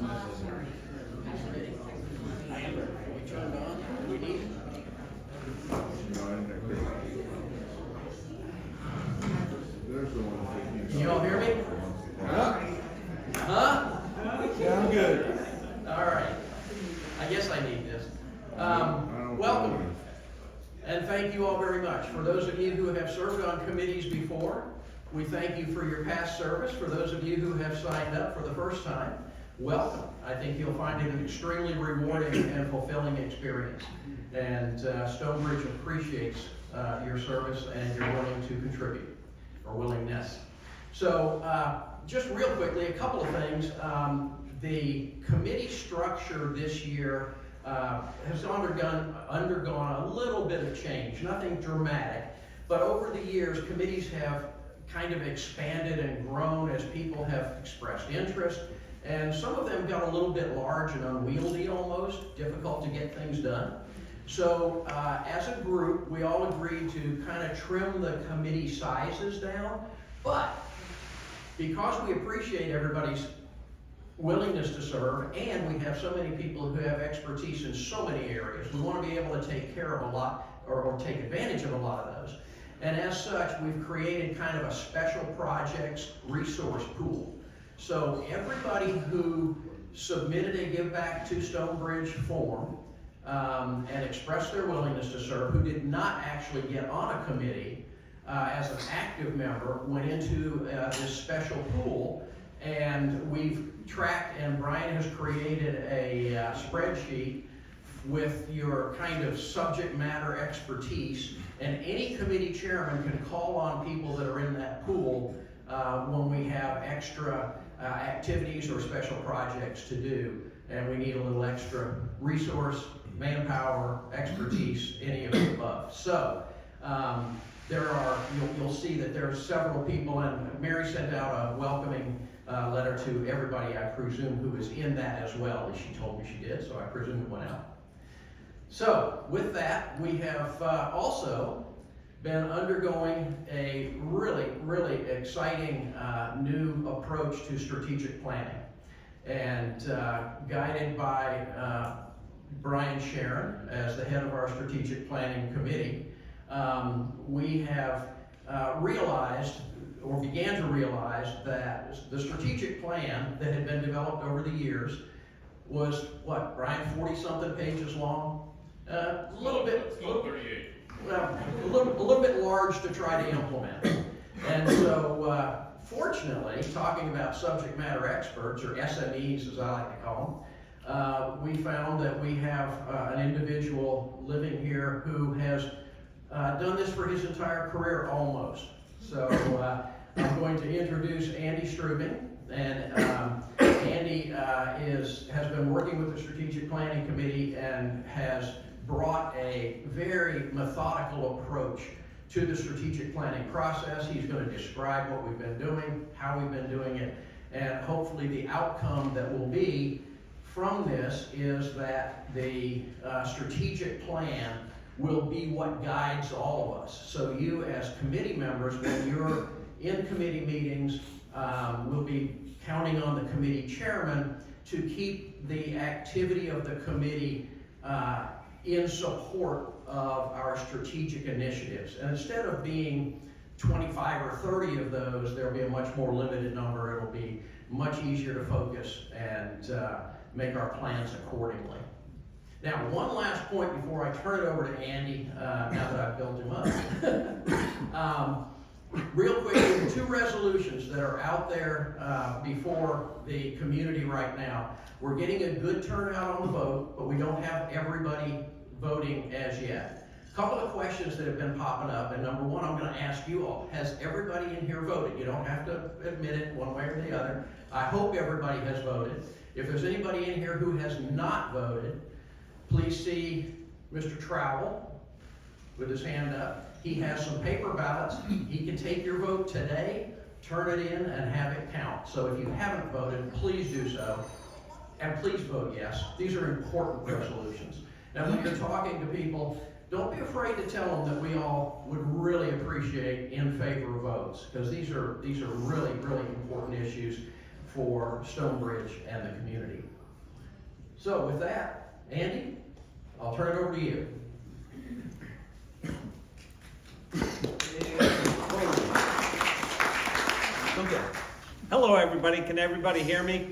We turned on, we need. Can you all hear me? Huh? Huh? Yeah, I'm good. All right. I guess I need this. Welcome. And thank you all very much. For those of you who have served on committees before, we thank you for your past service. For those of you who have signed up for the first time, welcome. I think you'll find it an extremely rewarding and fulfilling experience. And Stonebridge appreciates your service and your willing to contribute, or willingness. So just real quickly, a couple of things. The committee structure this year has undergone a little bit of change, nothing dramatic, but over the years, committees have kind of expanded and grown as people have expressed interest, and some of them got a little bit large and unwieldy almost, difficult to get things done. So as a group, we all agreed to kind of trim the committee sizes down, but because we appreciate everybody's willingness to serve, and we have so many people who have expertise in so many areas, we want to be able to take care of a lot, or take advantage of a lot of those. And as such, we've created kind of a special projects resource pool. So everybody who submitted a Give Back to Stonebridge form and expressed their willingness to serve, who did not actually get on a committee as an active member, went into this special pool. And we've tracked, and Brian has created a spreadsheet with your kind of subject matter expertise, and any committee chairman can call on people that are in that pool when we have extra activities or special projects to do, and we need a little extra resource, manpower, expertise, any of the above. So you'll see that there are several people, and Mary sent out a welcoming letter to everybody, I presume, who is in that as well, as she told me she did, so I presume it went out. So, with that, we have also been undergoing a really, really exciting new approach to strategic planning. And guided by Brian Sharon as the head of our strategic planning committee, we have realized, or began to realize, that the strategic plan that had been developed over the years was, what, Brian, 40-something pages long? A little bit, 38. Well, a little bit large to try to implement. And so, fortunately, talking about subject matter experts, or SMEs as I like to call them, we found that we have an individual living here who has done this for his entire career almost. So I'm going to introduce Andy Strubing, and Andy has been working with the Strategic Planning Committee and has brought a very methodical approach to the strategic planning process. He's going to describe what we've been doing, how we've been doing it, and hopefully the outcome that will be from this is that the strategic plan will be what guides all of us. So you as committee members, when you're in committee meetings, will be counting on the committee chairman to keep the activity of the committee in support of our strategic initiatives. And instead of being 25 or 30 of those, there'll be a much more limited number. It'll be much easier to focus and make our plans accordingly. Now, one last point before I turn it over to Andy, now that I've built him up. Real quick, there are two resolutions that are out there before the community right now. We're getting a good turnout on the vote, but we don't have everybody voting as yet. A couple of questions that have been popping up, and number one, I'm going to ask you all, has everybody in here voted? You don't have to admit it one way or the other. I hope everybody has voted. If there's anybody in here who has not voted, please see Mr. Trowell with his hand up. He has some paper ballots. He can take your vote today, turn it in, and have it count. So if you haven't voted, please do so. And please vote yes. These are important resolutions. Now, when you're talking to people, don't be afraid to tell them that we all would really appreciate in favor votes, because these are really, really important issues for Stonebridge and the community. So with that, Andy, I'll turn it over to you. Okay. Hello, everybody. Can everybody hear me?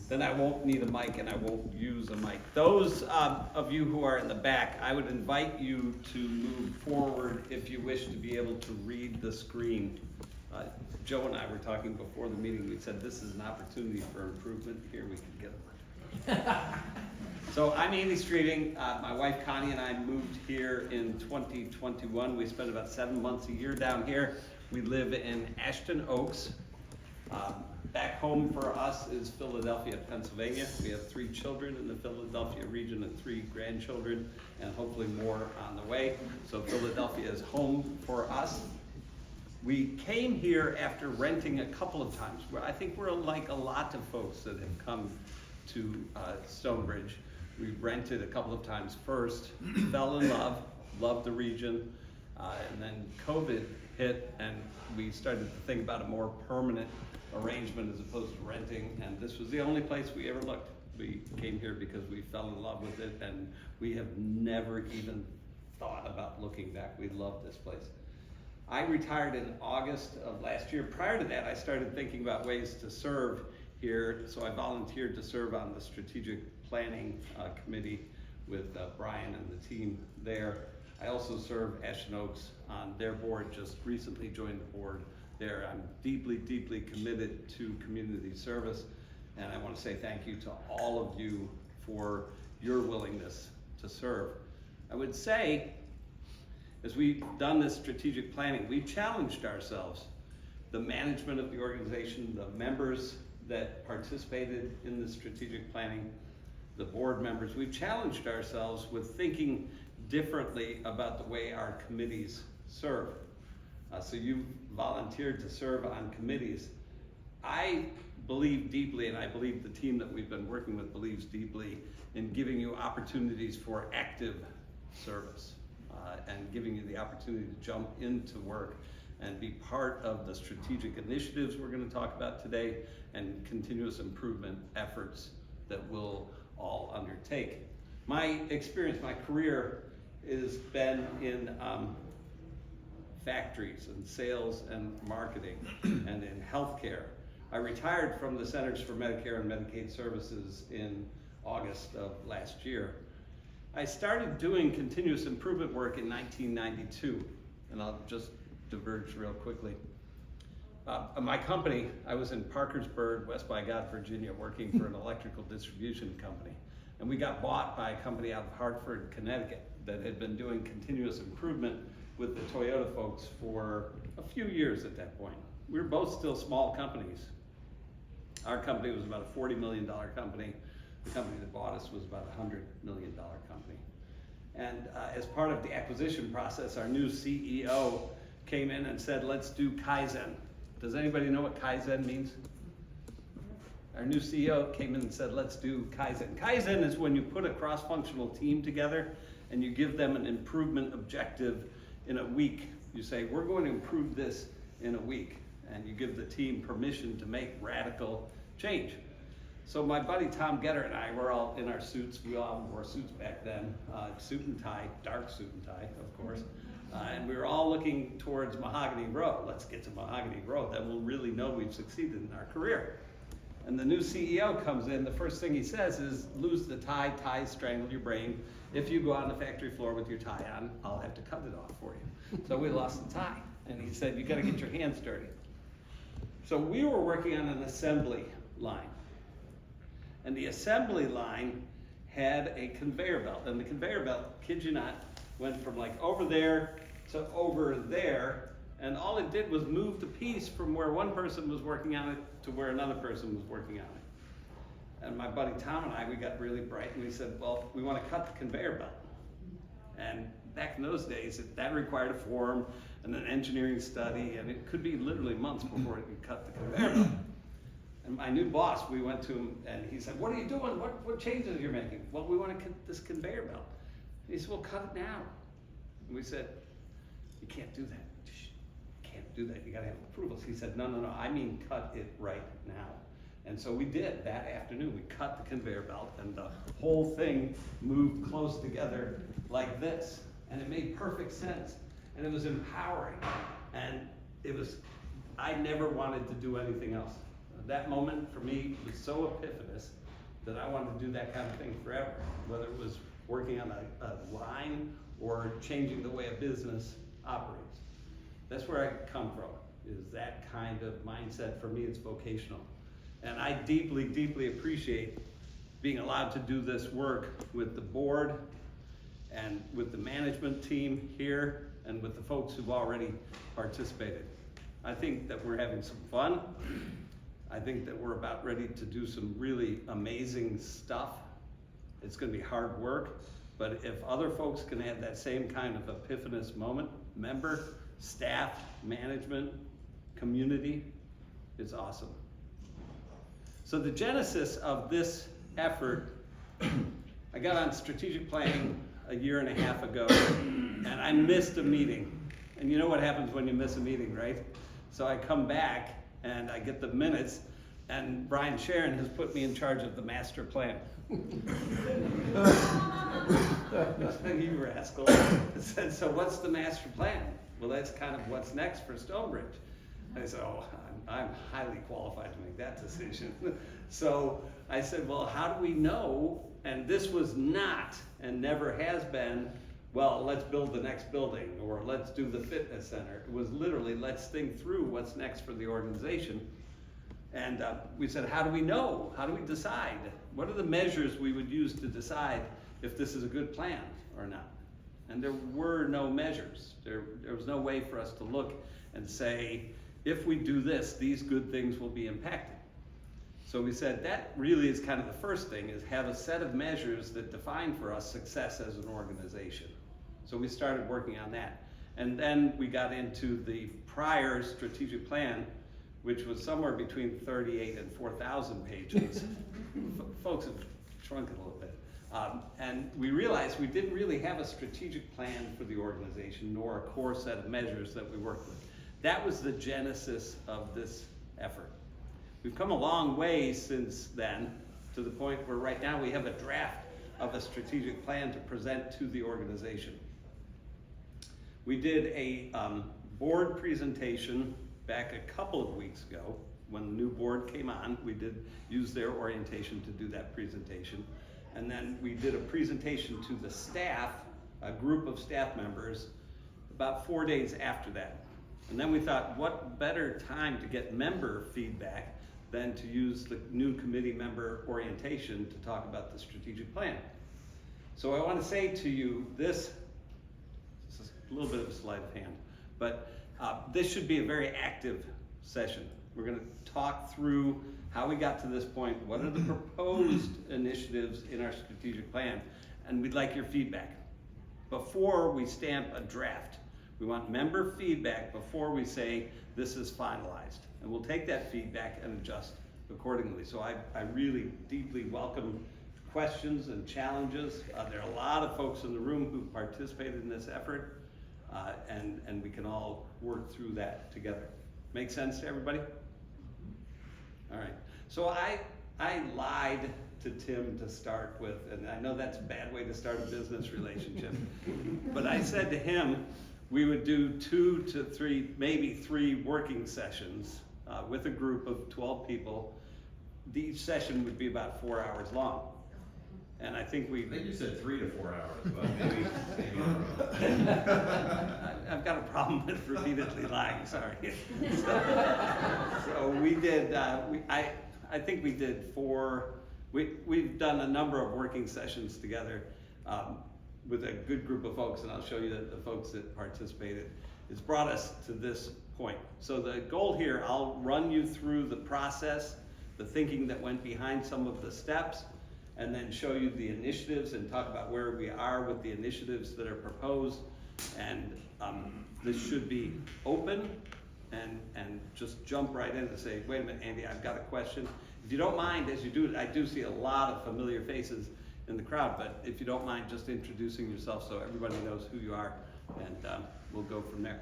Then I won't need a mic and I won't use a mic. Those of you who are in the back, I would invite you to move forward if you wish to be able to read the screen. Joe and I were talking before the meeting. We said this is an opportunity for improvement. Here we can get it. So I'm Andy Streeting. My wife Connie and I moved here in 2021. We spent about 7 months a year down here. We live in Ashton Oaks. Back home for us is Philadelphia, Pennsylvania. We have 3 children in the Philadelphia region and 3 grandchildren, and hopefully more on the way. So Philadelphia is home for us. We came here after renting a couple of times. I think we're like a lot of folks that have come to Stonebridge. We rented a couple of times first, fell in love, loved the region, and then COVID hit and we started to think about a more permanent arrangement as opposed to renting, and this was the only place we ever looked. We came here because we fell in love with it, and we have never even thought about looking back. We love this place. I retired in August of last year. Prior to that, I started thinking about ways to serve here, so I volunteered to serve on the strategic planning committee with Brian and the team there. I also serve Ashton Oaks on their board, just recently joined the board there. I'm deeply, deeply committed to community service, and I want to say thank you to all of you for your willingness to serve. I would say, as we've done this strategic planning, we've challenged ourselves. The management of the organization, the members that participated in the strategic planning, the board members, we've challenged ourselves with thinking differently about the way our committees serve. So you volunteered to serve on committees. I believe deeply, and I believe the team that we've been working with believes deeply in giving you opportunities for active service and giving you the opportunity to jump into work and be part of the strategic initiatives we're going to talk about today and continuous improvement efforts that we'll all undertake. My experience, my career has been in factories and sales and marketing and in healthcare. I retired from the Centers for Medicare and Medicaid Services in August of last year. I started doing continuous improvement work in 1992, and I'll just diverge real quickly. My company, I was in Parkersburg, West by God, Virginia, working for an electrical distribution company. And we got bought by a company out of Hartford, Connecticut that had been doing continuous improvement with the Toyota folks for a few years at that point. We were both still small companies. Our company was about a $40 million company. The company that bought us was about a $100 million company. And as part of the acquisition process, our new CEO came in and said, let's do Kaizen. Does anybody know what Kaizen means? Our new CEO came in and said, let's do Kaizen. Kaizen is when you put a cross-functional team together and you give them an improvement objective in a week. You say, we're going to improve this in a week. And you give the team permission to make radical change. So my buddy Tom Getter and I were all in our suits. We all wore suits back then, suit and tie, dark suit and tie, of course. And we were all looking towards Mahogany Row. Let's get to Mahogany Row, then we'll really know we've succeeded in our career. And the new CEO comes in, the first thing he says is, lose the tie, ties strangle your brain. If you go on the factory floor with your tie on, I'll have to cut it off for you. So we lost the tie. And he said, you gotta get your hands dirty. So we were working on an assembly line. And the assembly line had a conveyor belt. And the conveyor belt, kid you not, went from like over there to over there. And all it did was move the piece from where one person was working on it to where another person was working on it. And my buddy Tom and I, we got really bright and we said, well, we want to cut the conveyor belt. And back in those days, that required a form and an engineering study, and it could be literally months before it could cut the conveyor belt. And my new boss, we went to him and he said, what are you doing? What changes are you making? Well, we want to cut this conveyor belt. And he said, well, cut it now. And we said, you can't do that. You can't do that. You got to have approvals. He said, no, I mean cut it right now. And so we did that afternoon. We cut the conveyor belt and the whole thing moved close together like this. And it made perfect sense. And it was empowering. And I never wanted to do anything else. That moment for me was so epiphanous that I wanted to do that kind of thing forever, whether it was working on a line or changing the way a business operates. That's where I come from, is that kind of mindset. For me, it's vocational. And I deeply, deeply appreciate being allowed to do this work with the board and with the management team here and with the folks who've already participated. I think that we're having some fun. I think that we're about ready to do some really amazing stuff. It's gonna be hard work, but if other folks can have that same kind of epiphanous moment, member, staff, management, community, it's awesome. So the genesis of this effort, I got on strategic planning a year and a half ago, and I missed a meeting. And you know what happens when you miss a meeting, right? So I come back and I get the minutes, and Brian Sharon has put me in charge of the master plan. You rascal. I said, so what's the master plan? Well, that's kind of what's next for Stonebridge. I said, oh, I'm highly qualified to make that decision. So I said, well, how do we know? And this was not, and never has been, well, let's build the next building, or let's do the fitness center. It was literally, let's think through what's next for the organization. And we said, how do we know? How do we decide? What are the measures we would use to decide if this is a good plan or not? And there were no measures. There was no way for us to look and say, if we do this, these good things will be impacted. So we said that really is kind of the first thing, is have a set of measures that define for us success as an organization. So we started working on that. And then we got into the prior strategic plan, which was somewhere between 38 and 4,000 pages. Folks have shrunk it a little bit. And we realized we didn't really have a strategic plan for the organization, nor a core set of measures that we worked with. That was the genesis of this effort. We've come a long way since then, to the point where right now we have a draft of a strategic plan to present to the organization. We did a board presentation back a couple of weeks ago. When the new board came on, we did use their orientation to do that presentation. And then we did a presentation to the staff, a group of staff members, about 4 days after that. And then we thought, what better time to get member feedback than to use the new committee member orientation to talk about the strategic plan. So I want to say to you, this is a little bit of a sleight of hand, but this should be a very active session. We're going to talk through how we got to this point, what are the proposed initiatives in our strategic plan, and we'd like your feedback. Before we stamp a draft, we want member feedback before we say this is finalized. And we'll take that feedback and adjust accordingly. So I really deeply welcome questions and challenges. There are a lot of folks in the room who participated in this effort, and we can all work through that together. Make sense to everybody? All right. So I lied to Tim to start with, and I know that's a bad way to start a business relationship, but I said to him, we would do 2 to 3, maybe 3 working sessions with a group of 12 people. Each session would be about 4 hours long. And I think I think you said 3 to 4 hours, but maybe I've got a problem with repeatedly lying, sorry. So we did, I think we did 4, we've done a number of working sessions together with a good group of folks, and I'll show you the folks that participated. It's brought us to this point. So the goal here, I'll run you through the process, the thinking that went behind some of the steps, and then show you the initiatives and talk about where we are with the initiatives that are proposed. And this should be open and just jump right in and say, wait a minute, Andy, I've got a question. If you don't mind, as you do it, I do see a lot of familiar faces in the crowd, but if you don't mind just introducing yourself so everybody knows who you are, and we'll go from there.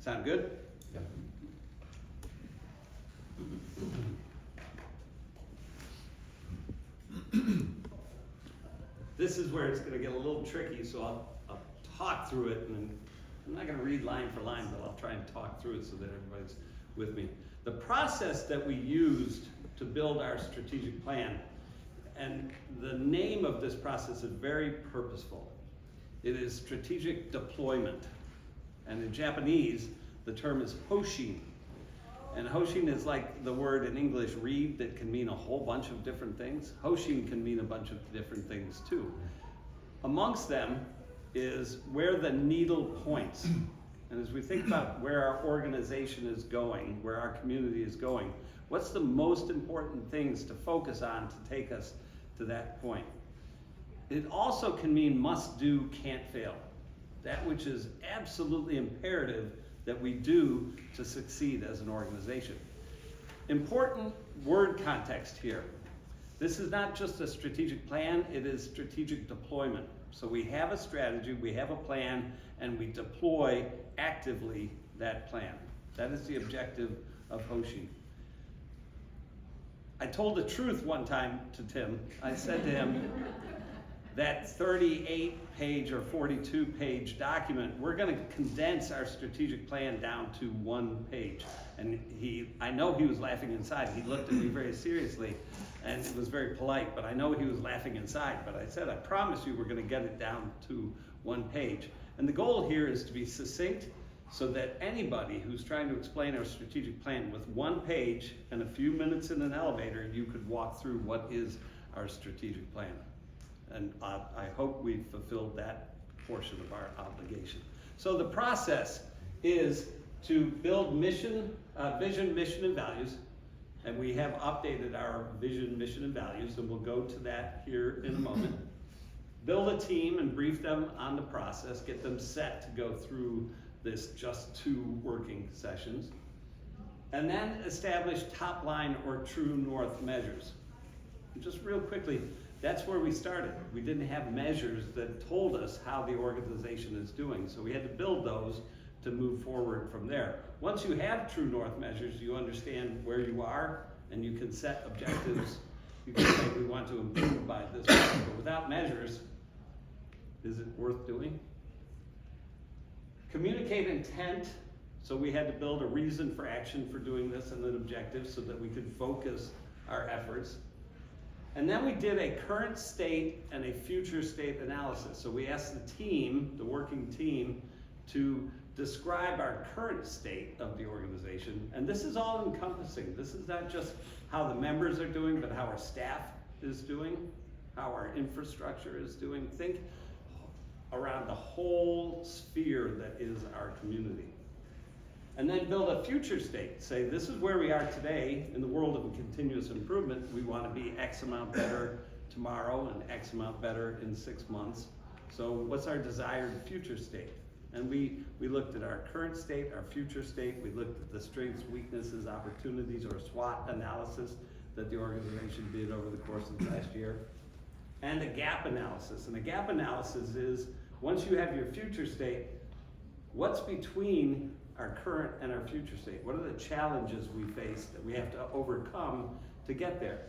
Sound good? Yeah. this is where it's gonna get a little tricky, so I'll talk through it, and I'm not gonna read line for line, but I'll try and talk through it so that everybody's with me. The process that we used to build our strategic plan, and the name of this process is very purposeful. It is strategic deployment. And in Japanese, the term is hoshin. And hoshin is like the word in English read that can mean a whole bunch of different things. Hoshin can mean a bunch of different things too. Amongst them is where the needle points. And as we think about where our organization is going, where our community is going, what's the most important things to focus on to take us to that point? It also can mean must do, can't fail. That which is absolutely imperative that we do to succeed as an organization. Important word context here. This is not just a strategic plan, it is strategic deployment. So we have a strategy, we have a plan, and we deploy actively that plan. That is the objective of Hoshin. I told the truth one time to Tim. I said to him, that 38-page or 42-page document, we're going to condense our strategic plan down to 1 page. And I know he was laughing inside. He looked at me very seriously, and it was very polite, but I know he was laughing inside. But I said, I promise you we're going to get it down to 1 page. And the goal here is to be succinct so that anybody who's trying to explain our strategic plan with 1 page and a few minutes in an elevator, you could walk through what is our strategic plan. And I hope we've fulfilled that portion of our obligation. So the process is to build vision, mission, and values. And we have updated our vision, mission, and values, and we'll go to that here in a moment. Build a team and brief them on the process, get them set to go through this just 2 working sessions. And then establish top line or true north measures. And just real quickly, that's where we started. We didn't have measures that told us how the organization is doing, so we had to build those to move forward from there. Once you have true north measures, you understand where you are, and you can set objectives. You can say we want to improve by this point, but without measures, is it worth doing? Communicate intent, so we had to build a reason for action for doing this and an objective so that we could focus our efforts. And then we did a current state and a future state analysis. So we asked the team, the working team, to describe our current state of the organization. And this is all encompassing. This is not just how the members are doing, but how our staff is doing, how our infrastructure is doing. Think around the whole sphere that is our community. And then build a future state. Say, this is where we are today in the world of continuous improvement. We want to be X amount better tomorrow and X amount better in 6 months. So what's our desired future state? And we looked at our current state, our future state. We looked at the strengths, weaknesses, opportunities, or SWOT analysis that the organization did over the course of the last year. And a gap analysis. And a gap analysis is, once you have your future state, what's between our current and our future state? What are the challenges we face that we have to overcome to get there?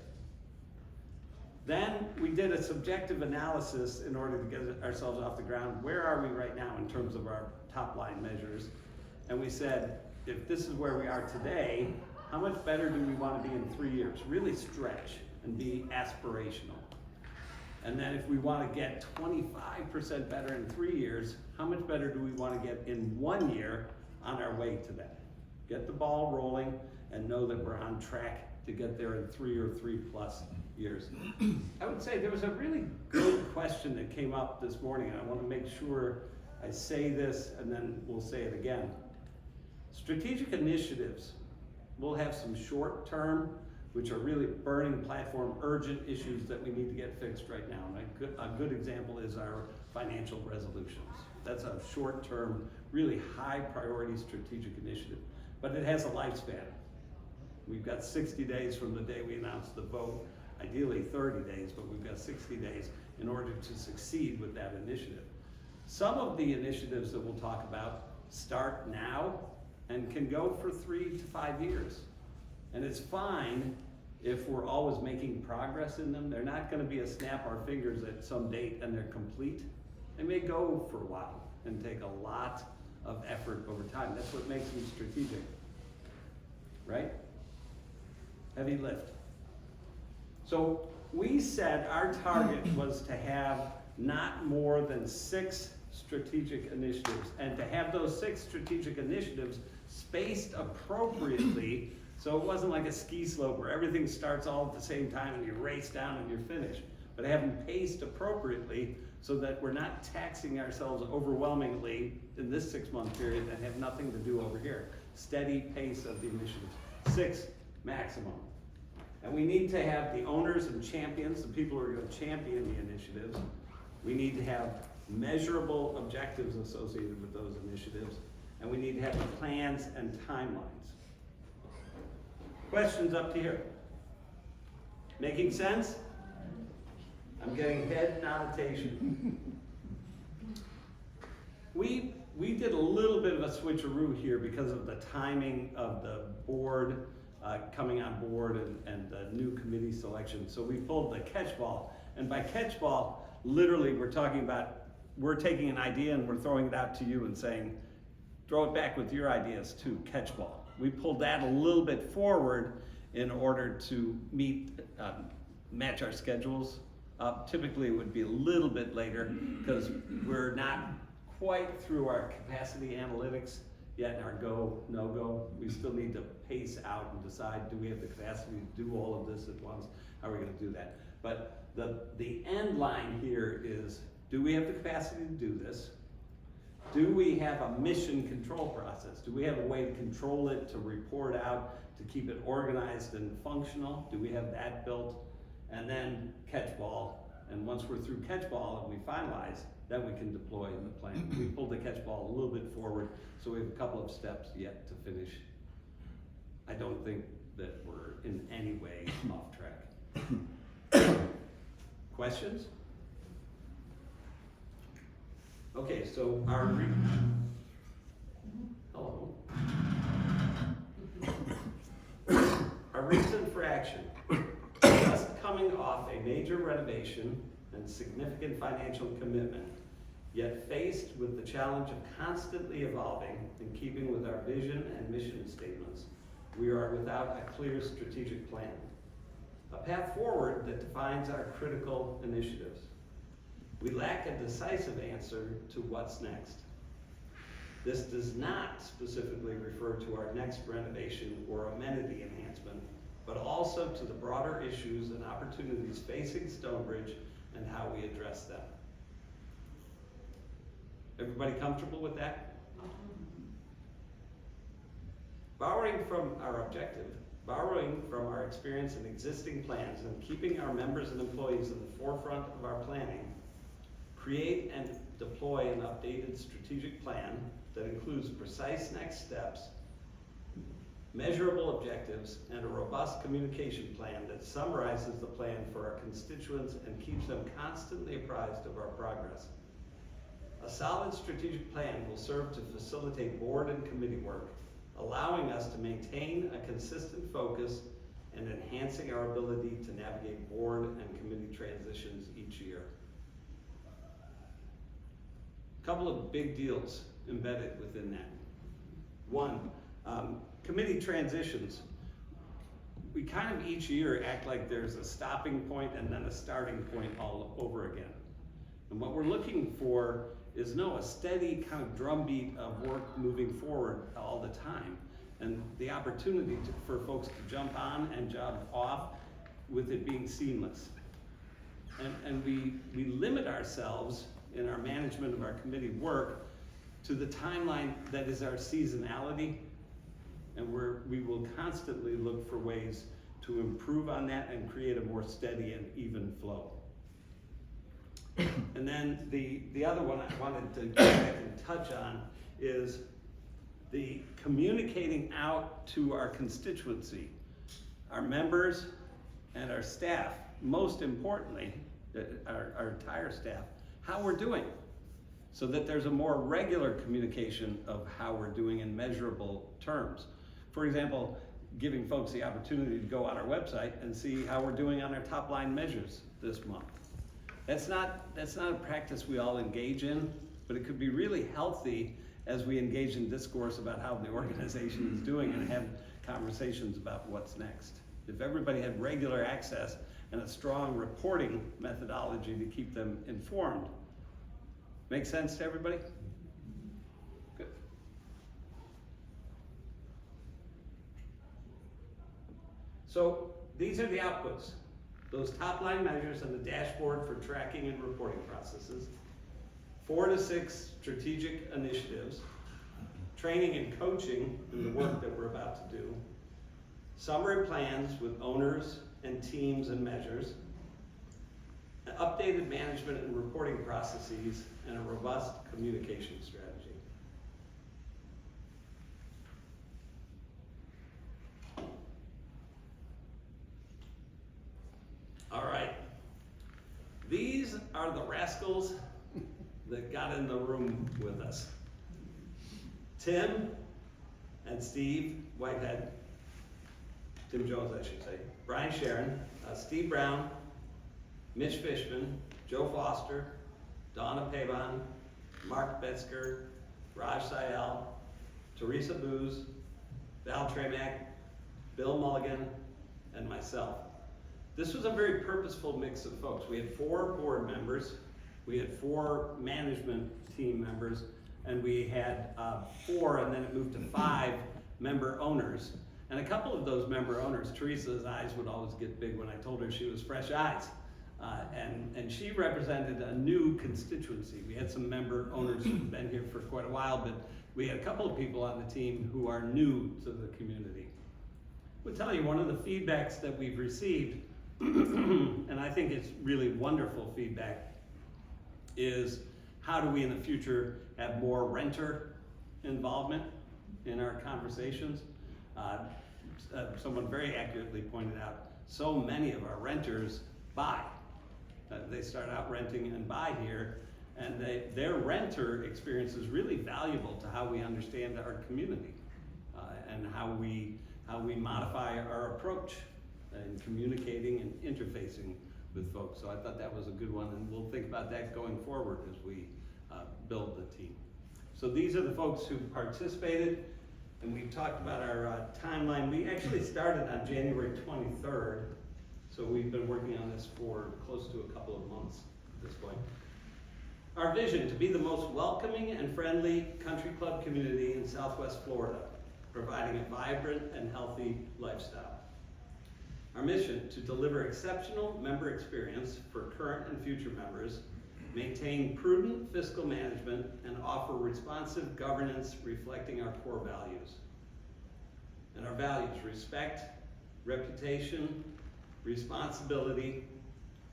Then we did a subjective analysis in order to get ourselves off the ground. Where are we right now in terms of our top line measures? And we said, if this is where we are today, how much better do we want to be in 3 years? Really stretch and be aspirational. And then if we want to get 25% better in 3 years, how much better do we want to get in 1 year on our way to that? Get the ball rolling and know that we're on track to get there in 3 or 3+ years. I would say there was a really good question that came up this morning, and I want to make sure I say this and then we'll say it again. Strategic initiatives, we'll have some short term, which are really burning platform, urgent issues that we need to get fixed right now. And a good example is our financial resolutions. That's a short term, really high priority strategic initiative, but it has a lifespan. We've got 60 days from the day we announce the vote, ideally 30 days, but we've got 60 days in order to succeed with that initiative. Some of the initiatives that we'll talk about start now and can go for 3 to 5 years. And it's fine if we're always making progress in them. They're not gonna be a snap our fingers at some date and they're complete. They may go for a while and take a lot of effort over time. That's what makes them strategic, right? Heavy lift. So we said our target was to have not more than 6 strategic initiatives, and to have those 6 strategic initiatives spaced appropriately, so it wasn't like a ski slope where everything starts all at the same time and you race down and you're finished, but have them paced appropriately so that we're not taxing ourselves overwhelmingly in this 6-month period and have nothing to do over here. Steady pace of the initiatives, 6 maximum. And we need to have the owners and champions, the people who are going to champion the initiatives. We need to have measurable objectives associated with those initiatives, and we need to have the plans and timelines. Questions up to here? Making sense? I'm getting head notation. We did a little bit of a switcheroo here because of the timing of the board coming on board and the new committee selection. So we pulled the catchball, and by catchball, literally we're talking about, we're taking an idea and we're throwing it out to you and saying, throw it back with your ideas too, catchball. We pulled that a little bit forward in order to match our schedules. Typically it would be a little bit later because we're not quite through our capacity analytics yet in our go, no-go. We still need to pace out and decide, do we have the capacity to do all of this at once? How are we gonna do that? But the end line here is, do we have the capacity to do this? Do we have a mission control process? Do we have a way to control it, to report out, to keep it organized and functional? Do we have that built? And then catchball. And once we're through catchball and we finalize, then we can deploy in the plan. We pulled the catchball a little bit forward, so we have a couple of steps yet to finish. I don't think that we're in any way off track. Questions? Okay, so hello. Our reason for action. Just coming off a major renovation and significant financial commitment, yet faced with the challenge of constantly evolving in keeping with our vision and mission statements, we are without a clear strategic plan, a path forward that defines our critical initiatives. We lack a decisive answer to what's next. This does not specifically refer to our next renovation or amenity enhancement, but also to the broader issues and opportunities facing Stonebridge and how we address them. Everybody comfortable with that? Borrowing from our objective, borrowing from our experience and existing plans, and keeping our members and employees in the forefront of our planning, create and deploy an updated strategic plan that includes precise next steps, measurable objectives, and a robust communication plan that summarizes the plan for our constituents and keeps them constantly apprised of our progress. A solid strategic plan will serve to facilitate board and committee work, allowing us to maintain a consistent focus and enhancing our ability to navigate board and committee transitions each year. A couple of big deals embedded within that. One, committee transitions. We kind of each year act like there's a stopping point and then a starting point all over again. And what we're looking for is a steady kind of drumbeat of work moving forward all the time. And the opportunity for folks to jump on and jump off with it being seamless. And we limit ourselves in our management of our committee work to the timeline that is our seasonality, and we will constantly look for ways to improve on that and create a more steady and even flow. And then the other one I wanted to go back and touch on is the communicating out to our constituency, our members and our staff, most importantly, our entire staff, how we're doing, so that there's a more regular communication of how we're doing in measurable terms. For example, giving folks the opportunity to go on our website and see how we're doing on our top line measures this month. That's not a practice we all engage in, but it could be really healthy as we engage in discourse about how the organization is doing and have conversations about what's next. If everybody had regular access and a strong reporting methodology to keep them informed. Make sense to everybody? Good. So these are the outputs. Those top line measures and the dashboard for tracking and reporting processes. 4 to 6 strategic initiatives. Training and coaching in the work that we're about to do. Summary plans with owners and teams and measures. Updated management and reporting processes, and a robust communication strategy. All right. These are the rascals that got in the room with us. Tim and Steve Whitehead, Tim Jones, I should say, Brian Sharon, Steve Brown, Mitch Fishman, Joe Foster, Donna Pabon, Mark Betzker, Raj Sayal, Teresa Booz, Val Tremack, Bill Mulligan, and myself. This was a very purposeful mix of folks. We had 4 board members, we had 4 management team members, and we had 4, and then it moved to 5 member owners. And a couple of those member owners, Teresa's eyes would always get big when I told her she was fresh eyes. And she represented a new constituency. We had some member owners who've been here for quite a while, but we had a couple of people on the team who are new to the community. We'll tell you, one of the feedbacks that we've received, and I think it's really wonderful feedback, is how do we in the future have more renter involvement in our conversations? Someone very accurately pointed out, so many of our renters buy. They start out renting and buy here, and their renter experience is really valuable to how we understand our community and how we modify our approach in communicating and interfacing with folks. So I thought that was a good one, and we'll think about that going forward as we build the team. So these are the folks who participated, and we've talked about our timeline. We actually started on January 23rd. So we've been working on this for close to a couple of months at this point. Our vision: to be the most welcoming and friendly country club community in Southwest Florida, providing a vibrant and healthy lifestyle. Our mission: to deliver exceptional member experience for current and future members, maintain prudent fiscal management, and offer responsive governance reflecting our core values. And our values: respect, reputation, responsibility,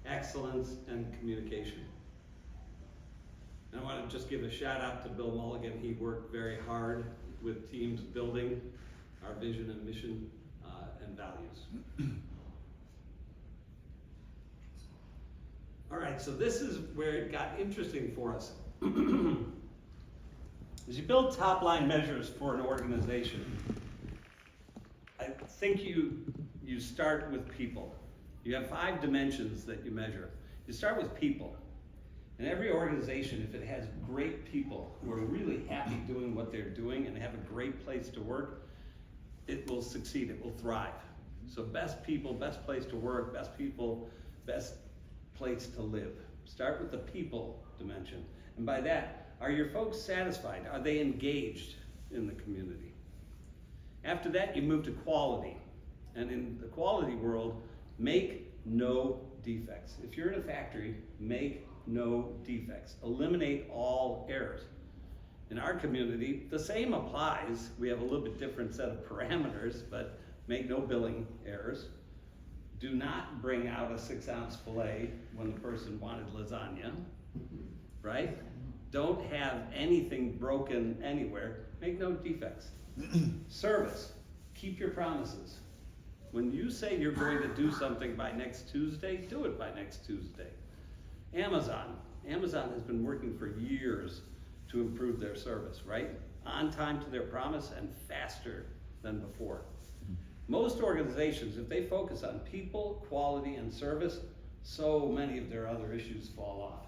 excellence, and communication. And I want to just give a shout out to Bill Mulligan. He worked very hard with teams building our vision and mission and values. All right, so this is where it got interesting for us. As you build top line measures for an organization, I think you start with people. You have 5 dimensions that you measure. You start with people. And every organization, if it has great people who are really happy doing what they're doing and have a great place to work, it will succeed, it will thrive. So best people, best place to work, best people, best place to live. Start with the people dimension. And by that, are your folks satisfied? Are they engaged in the community? After that, you move to quality. And in the quality world, make no defects. If you're in a factory, make no defects. Eliminate all errors. In our community, the same applies. We have a little bit different set of parameters, but make no billing errors. Do not bring out a 6-ounce filet when the person wanted lasagna, right? Don't have anything broken anywhere. Make no defects. Service. Keep your promises. When you say you're going to do something by next Tuesday, do it by next Tuesday. Amazon has been working for years to improve their service, right? On time to their promise and faster than before. Most organizations, if they focus on people, quality, and service, so many of their other issues fall off.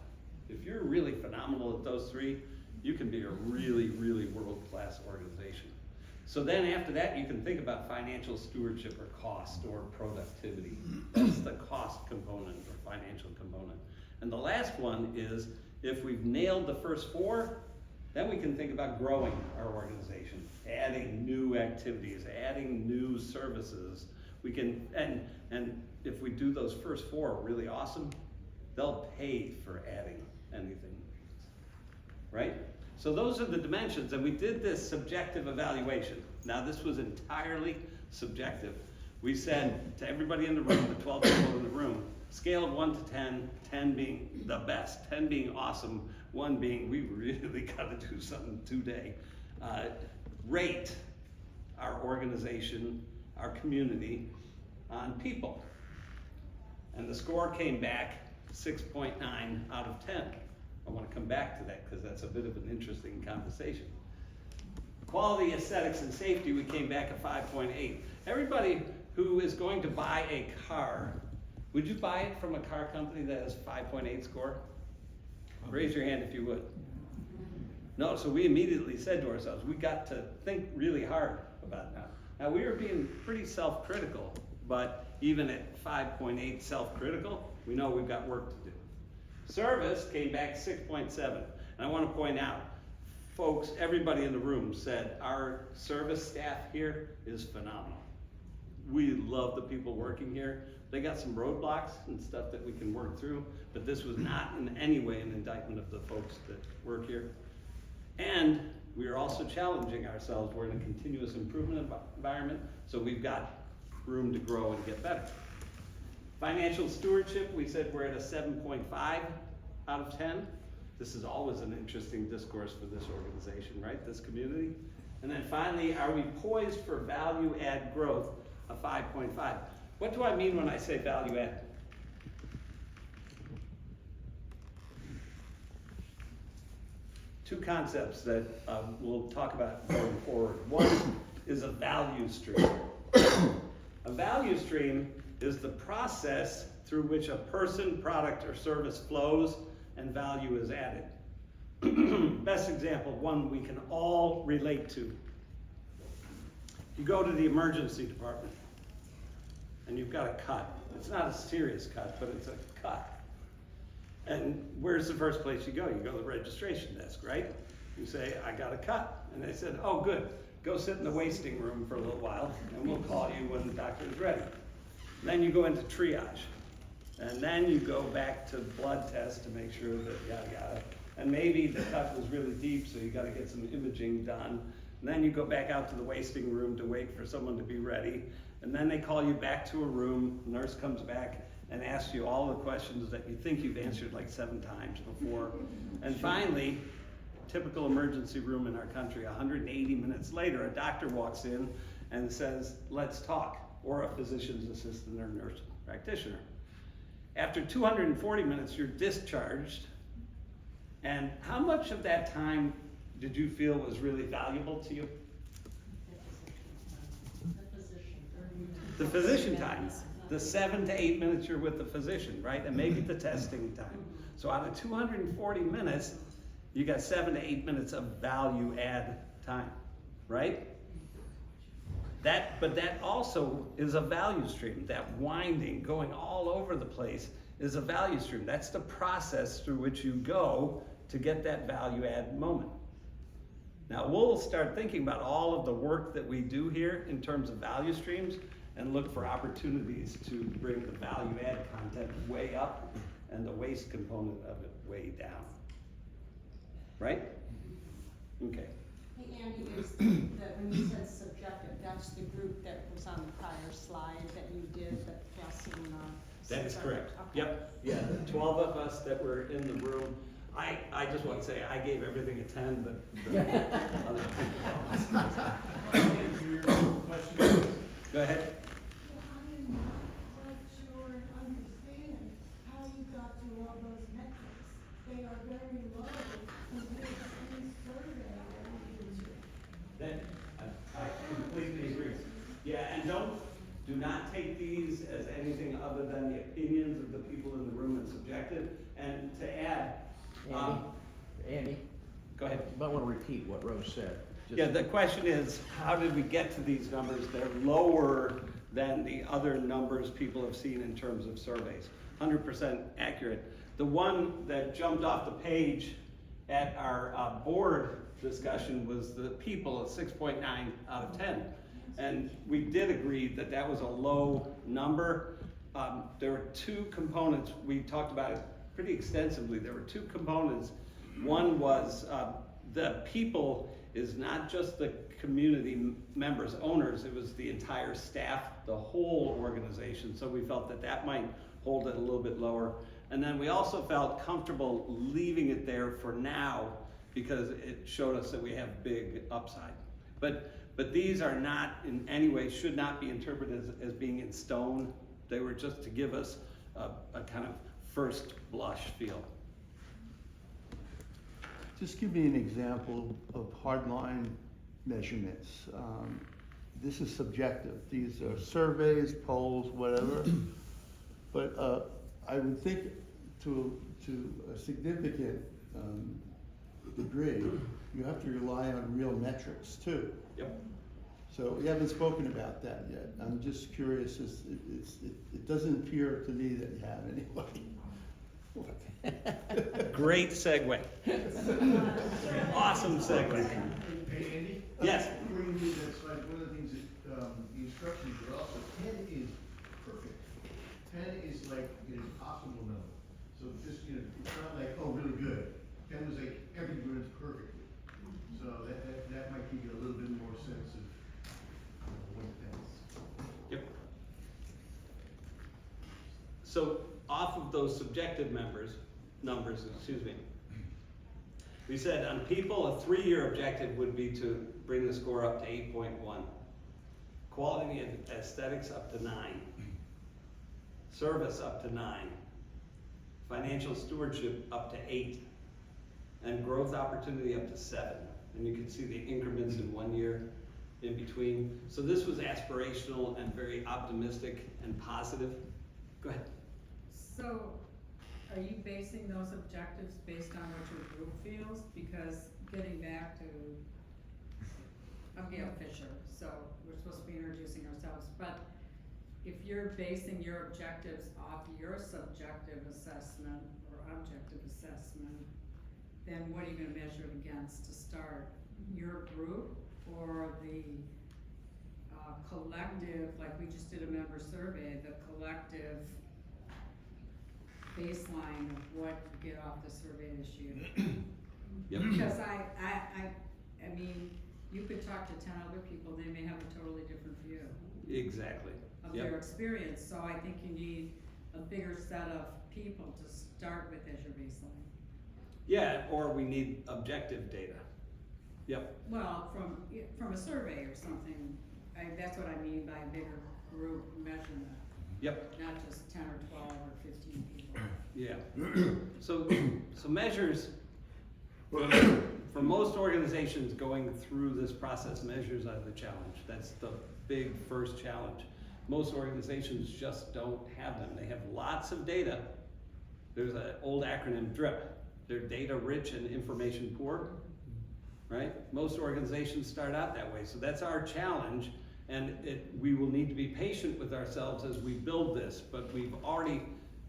If you're really phenomenal at those three, you can be a really, really world-class organization. So then after that, you can think about financial stewardship or cost or productivity. That's the cost component or financial component. And the last one is, if we've nailed the first four, then we can think about growing our organization, adding new activities, adding new services. We can, and if we do those first four really awesome, they'll pay for adding anything, right? So those are the dimensions, and we did this subjective evaluation. Now this was entirely subjective. We said to everybody in the room, the 12 people in the room, scale of 1 to 10, 10 being the best, 10 being awesome, 1 being we really gotta do something today. Rate our organization, our community on people. And the score came back 6.9 out of 10. I want to come back to that because that's a bit of an interesting conversation. Quality, aesthetics, and safety, we came back at 5.8. Everybody who is going to buy a car, would you buy it from a car company that has 5.8 score? Raise your hand if you would. No, so we immediately said to ourselves, we got to think really hard about it now. Now we were being pretty self-critical, but even at 5.8 self-critical, we know we've got work to do. Service came back 6.7. And I want to point out, folks, everybody in the room said our service staff here is phenomenal. We love the people working here. They got some roadblocks and stuff that we can work through, but this was not in any way an indictment of the folks that work here. And we are also challenging ourselves. We're in a continuous improvement environment, so we've got room to grow and get better. Financial stewardship, we said we're at a 7.5 out of 10. This is always an interesting discourse for this organization, right? This community. And then finally, are we poised for value add growth? A 5.5. What do I mean when I say value add? Two concepts that we'll talk about going forward. One is a value stream. A value stream is the process through which a person, product, or service flows and value is added. Best example, one we can all relate to. You go to the emergency department and you've got a cut. It's not a serious cut, but it's a cut. And where's the first place you go? You go to the registration desk, right? You say, I got a cut. And they said, oh, good. Go sit in the wasting room for a little while, and we'll call you when the doctor is ready. Then you go into triage. And then you go back to blood tests to make sure that yada yada. And maybe the cut was really deep, so you got to get some imaging done. And then you go back out to the wasting room to wait for someone to be ready. And then they call you back to a room. The nurse comes back and asks you all the questions that you think you've answered like 7 times before. And finally, typical emergency room in our country, 180 minutes later, a doctor walks in and says, let's talk, or a physician's assistant or nurse practitioner. After 240 minutes, you're discharged. And how much of that time did you feel was really valuable to you? The physician time. The 7 to 8 minutes you're with the physician, right? And maybe the testing time. So out of 240 minutes, you got 7 to 8 minutes of value add time, right? But that also is a value stream. That winding, going all over the place is a value stream. That's the process through which you go to get that value add moment. Now we'll start thinking about all of the work that we do here in terms of value streams and look for opportunities to bring the value add content way up and the waste component of it way down. Right? Okay. Hey Andy, is that when you said subjective, that's the group that was on the prior slide that you did, the passing? That is correct. Okay. Yep. Yeah, the 12 of us that were in the room. I just want to say I gave everything a 10, but the other people. Go ahead. I'm not quite sure and understand how you got to all those metrics. They are very low compared to any survey that we do. Then I completely agree. Yeah, and don't And to add, Andy, go ahead. you might want to repeat what Rose said. Just- Yeah, the question is, how did we get to these numbers? They're lower than the other numbers people have seen in terms of surveys. 100% accurate. The one that jumped off the page at our board discussion was the people at 6.9 out of 10. And we did agree that that was a low number. There were two components, we talked about it pretty extensively. There were two components. One was the people is not just the community members, owners, it was the entire staff, the whole organization. So we felt that that might hold it a little bit lower. And then we also felt comfortable leaving it there for now because it showed us that we have big upside. But these are not in any way, should not be interpreted as being in stone. They were just to give us a kind of first blush feel. Just give me an example of hardline measurements. This is subjective. These are surveys, polls, whatever. But I would think to a significant degree, you have to rely on real metrics too. Yep. So we haven't spoken about that yet. I'm just curious, it doesn't appear to me that you have anybody. Great segue. Awesome segue. Hey, Andy? Yes. Before you move that slide, one of the things that, the instructions are also, 10 is perfect. 10 is like an impossible number. So just, it's not like, oh, really good. 10 was like, every runs perfectly. So that might give you a little bit more sense of, what 10 is. Yep. So off of those subjective numbers, we said on people, a 3-year objective would be to bring the score up to 8.1. Quality and aesthetics up to 9. Service up to 9. Financial stewardship up to 8. And growth opportunity up to 7. And you can see the increments in 1 year in between. So this was aspirational and very optimistic and positive. Go ahead. So, are you basing those objectives based on what your group feels? Because getting back to, I'm Gail Fisher, so we're supposed to be introducing ourselves, but if you're basing your objectives off your subjective assessment or objective assessment, then what are you gonna measure it against to start? Your group or the collective, like we just did a member survey, the collective baseline of what you get off the survey this year? Yep. Because I mean, you could talk to 10 other people, they may have a totally different view Exactly. of Yep. their experience, so I think you need a bigger set of people to start with as your baseline. Yeah, or we need objective data. Yep. Well, from a survey or something, that's what I mean by a bigger group measurement, Yep. not just 10 or 12 or 15 people. Yeah. So measures, for most organizations going through this process, measures are the challenge. That's the big first challenge. Most organizations just don't have them. They have lots of data. There's an old acronym, DRIP. They're data rich and information poor, right? Most organizations start out that way. So that's our challenge. And we will need to be patient with ourselves as we build this, but we've already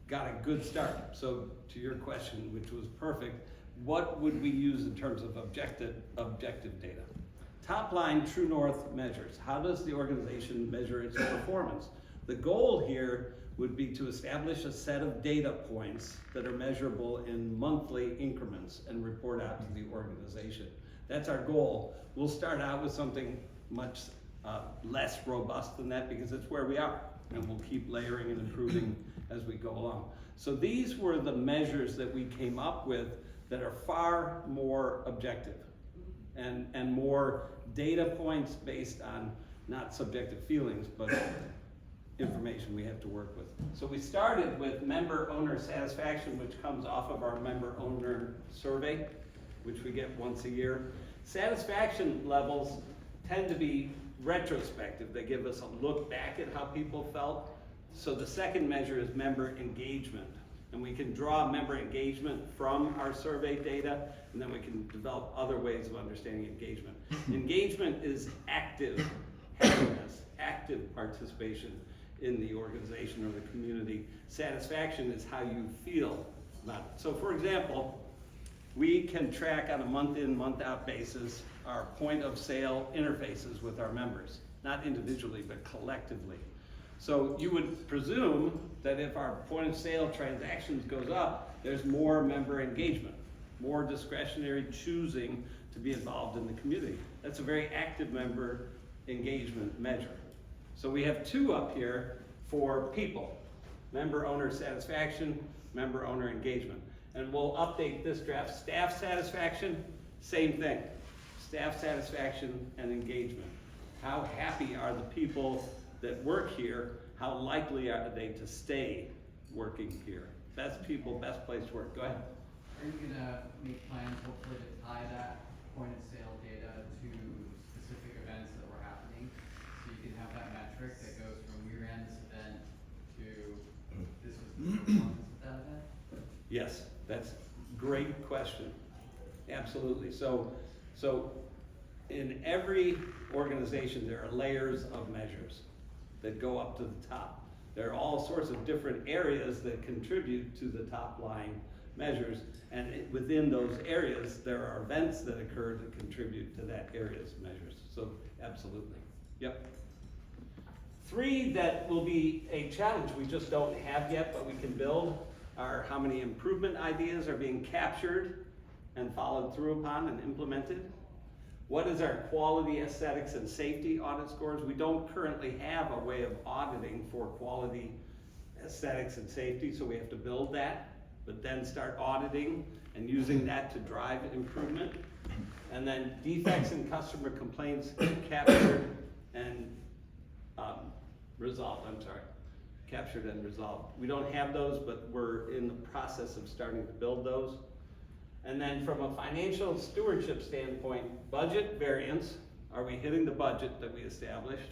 got a good start. So to your question, which was perfect, what would we use in terms of objective data? Top line, True North measures. How does the organization measure its performance? The goal here would be to establish a set of data points that are measurable in monthly increments and report out to the organization. That's our goal. We'll start out with something much less robust than that because it's where we are, and we'll keep layering and improving as we go along. So these were the measures that we came up with that are far more objective and more data points based on not subjective feelings, but information we have to work with. So we started with member owner satisfaction, which comes off of our member owner survey, which we get once a year. Satisfaction levels tend to be retrospective. They give us a look back at how people felt. So the second measure is member engagement. And we can draw member engagement from our survey data, and then we can develop other ways of understanding engagement. Engagement is active happiness, active participation in the organization or the community. Satisfaction is how you feel about it. So for example, we can track on a month-in, month-out basis our point of sale interfaces with our members, not individually, but collectively. So you would presume that if our point of sale transactions goes up, there's more member engagement, more discretionary choosing to be involved in the community. That's a very active member engagement measure. So we have two up here for people, member owner satisfaction, member owner engagement. And we'll update this graph. Staff satisfaction, same thing. Staff satisfaction and engagement. How happy are the people that work here? How likely are they to stay working here? Best people, best place to work. Go ahead. Are you gonna make plans hopefully to tie that point of sale data to specific events that were happening? So you can have that metric that goes from we ran this event to this was the performance of that event? Yes, that's a great question. Absolutely. So in every organization, there are layers of measures that go up to the top. There are all sorts of different areas that contribute to the top line measures, and within those areas, there are events that occur that contribute to that area's measures. So absolutely. Yep. Three that will be a challenge we just don't have yet, but we can build, are how many improvement ideas are being captured and followed through upon and implemented. What is our quality, aesthetics, and safety audit scores? We don't currently have a way of auditing for quality, aesthetics, and safety, so we have to build that, but then start auditing and using that to drive improvement. And then defects and customer complaints captured and resolved, captured and resolved. We don't have those, but we're in the process of starting to build those. And then from a financial stewardship standpoint, budget variance, are we hitting the budget that we established?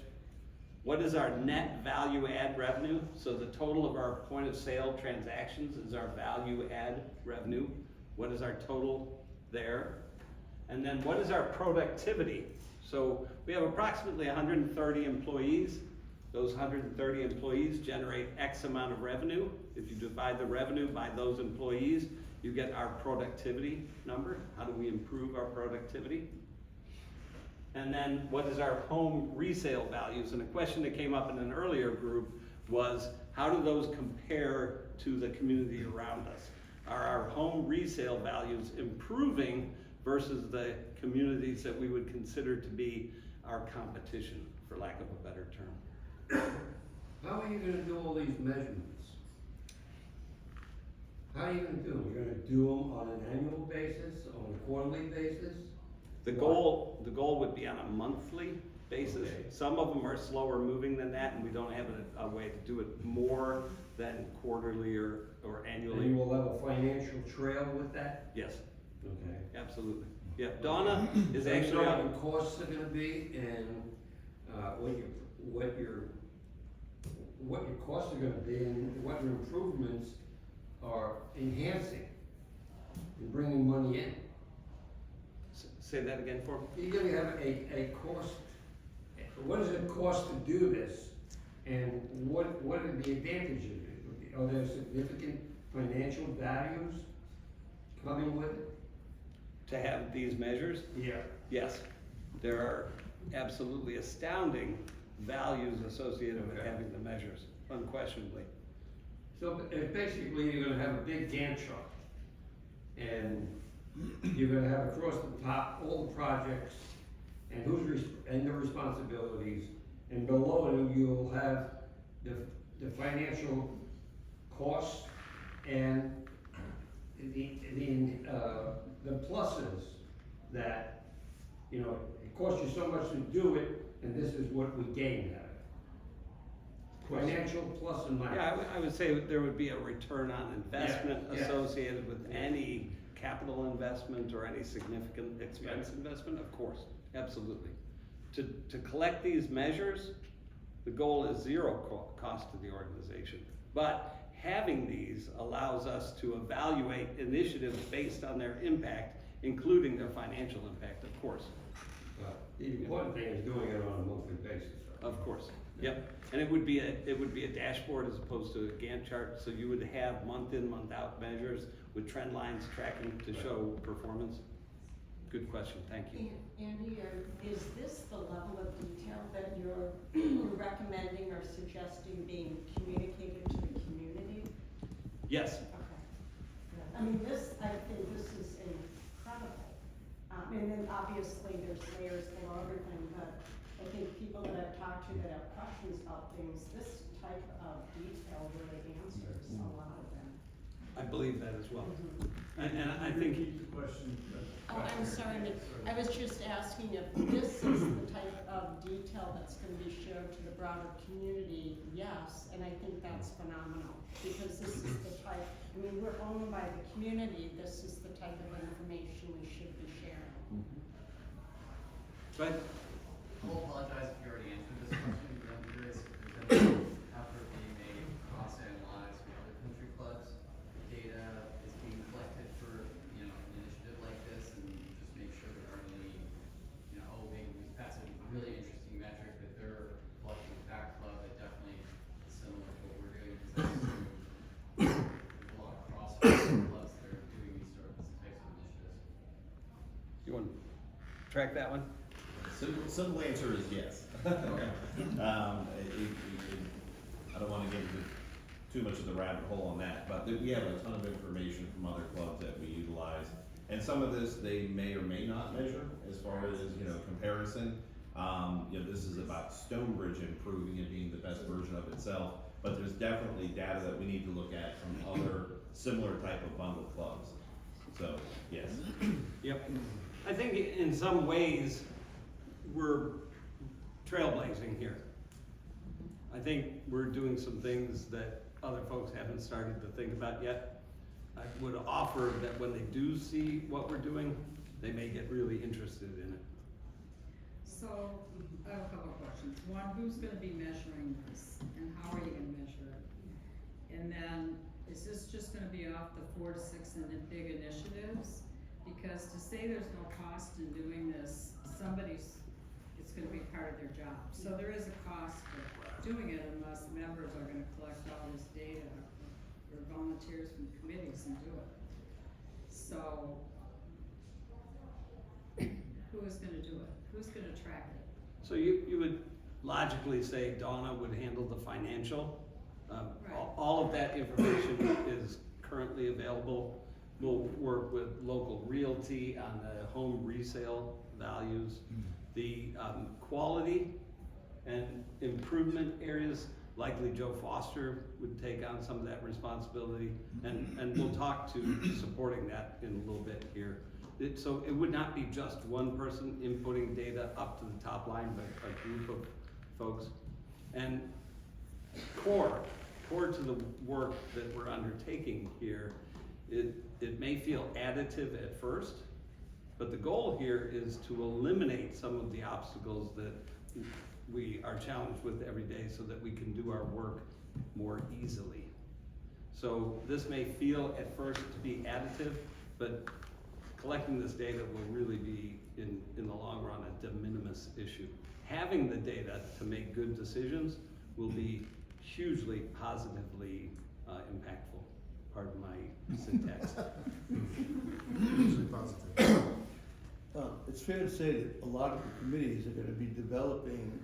What is our net value add revenue? So the total of our point of sale transactions is our value add revenue. What is our total there? And then what is our productivity? So we have approximately 130 employees. Those 130 employees generate X amount of revenue. If you divide the revenue by those employees, you get our productivity number. How do we improve our productivity? And then what is our home resale values? And a question that came up in an earlier group was, how do those compare to the community around us? Are our home resale values improving versus the communities that we would consider to be our competition, for lack of a better term? How are you gonna do all these measurements? How are you gonna do them? You're gonna do them on an annual basis, on a quarterly basis? The goal would be on a monthly basis. Okay. Some of them are slower moving than that, and we don't have a way to do it more than quarterly or And annually. you will have a financial trail with that? Yes, Okay. absolutely. Yeah, Donna is So you actually know what on. the costs are gonna be and, what your costs are gonna be and what your improvements are enhancing and bringing money in. Say that again for me. You're gonna have a cost, what does it cost to do this? And what are the advantages? Are there significant financial values coming with it? To have these measures, Yeah. yes, there are absolutely astounding values associated with Okay. having the measures, unquestionably. So basically, you're gonna have a big Gantt chart. And you're gonna have across the top all the projects and and the responsibilities. And below it, you'll have the financial costs and the pluses that, you know, it costs you so much to do it, and this is what we gain out of it. Financial plus and minus. Yeah, I would say there would be a return on investment Yeah, yeah. associated with any capital investment or any significant expense investment, of course, absolutely. To collect these measures, the goal is zero cost to the organization. But having these allows us to evaluate initiatives based on their impact, including their financial impact, of course. But the important thing is doing it on a monthly basis. Right? Of course, yep. And it would be a dashboard as opposed to a Gantt chart, so you would have month in, month out measures with trend lines tracking to show performance. Good question, thank you. Andy, is this the level of detail that you're recommending or suggesting being communicated to the community? Yes, Okay. I mean, I think this is incredible. And then obviously there's layers below everything, but I think people that I've talked to that have questions about things, this type of detail really answers a lot of them. I believe that as well. And I think, Repeat the question. Oh, I'm sorry, Nick. I was just asking if this is the type of detail that's gonna be shared to the broader community, yes, and I think that's phenomenal. Because this is the type, I mean, we're owned by the community, this is the type of information we should be sharing. but I'll apologize if you already answered this question, but I'm curious if there's any effort being made cross-analyze with other country clubs. Data is being collected for, an initiative like this, and just make sure there aren't any, maybe that's a really interesting metric that they're collecting with that club that definitely is similar to what we're doing, because I assume there's a lot of cross-clubs that are doing these types of initiatives. you want to track that one? Simple answer is yes. I don't wanna get into too much of the rabbit hole on that, but we have a ton of information from other clubs that we utilize. And some of this, they may or may not measure as far as, comparison. This is about Stonebridge improving and being the best version of itself, but there's definitely data that we need to look at from other similar type of bundled clubs. So, yes. Yep. I think in some ways, we're trailblazing here. I think we're doing some things that other folks haven't started to think about yet. I would offer that when they do see what we're doing, they may get really interested in it. So, I have a couple of questions. One, who's gonna be measuring this, and how are you gonna measure it? And then, is this just gonna be off the 4 to 6 and the big initiatives? Because to say there's no cost in doing this, it's gonna be part of their job. So there is a cost for doing it unless members are gonna collect all this data or volunteers from committees and do it. So, who is gonna do it? Who's gonna track it? So you would logically say Donna would handle the financial. Right. All of that information is currently available. We'll work with local realty on the home resale values. The quality and improvement areas, likely Joe Foster would take on some of that responsibility. And we'll talk to supporting that in a little bit here. So it would not be just one person inputting data up to the top line, but a group of folks. And core to the work that we're undertaking here, it may feel additive at first, but the goal here is to eliminate some of the obstacles that we are challenged with every day so that we can do our work more easily. So this may feel at first to be additive, but collecting this data will really be, in the long run, a de minimis issue. Having the data to make good decisions will be hugely positively impactful. Pardon my syntax. Usually positive. It's fair to say that a lot of the committees are gonna be developing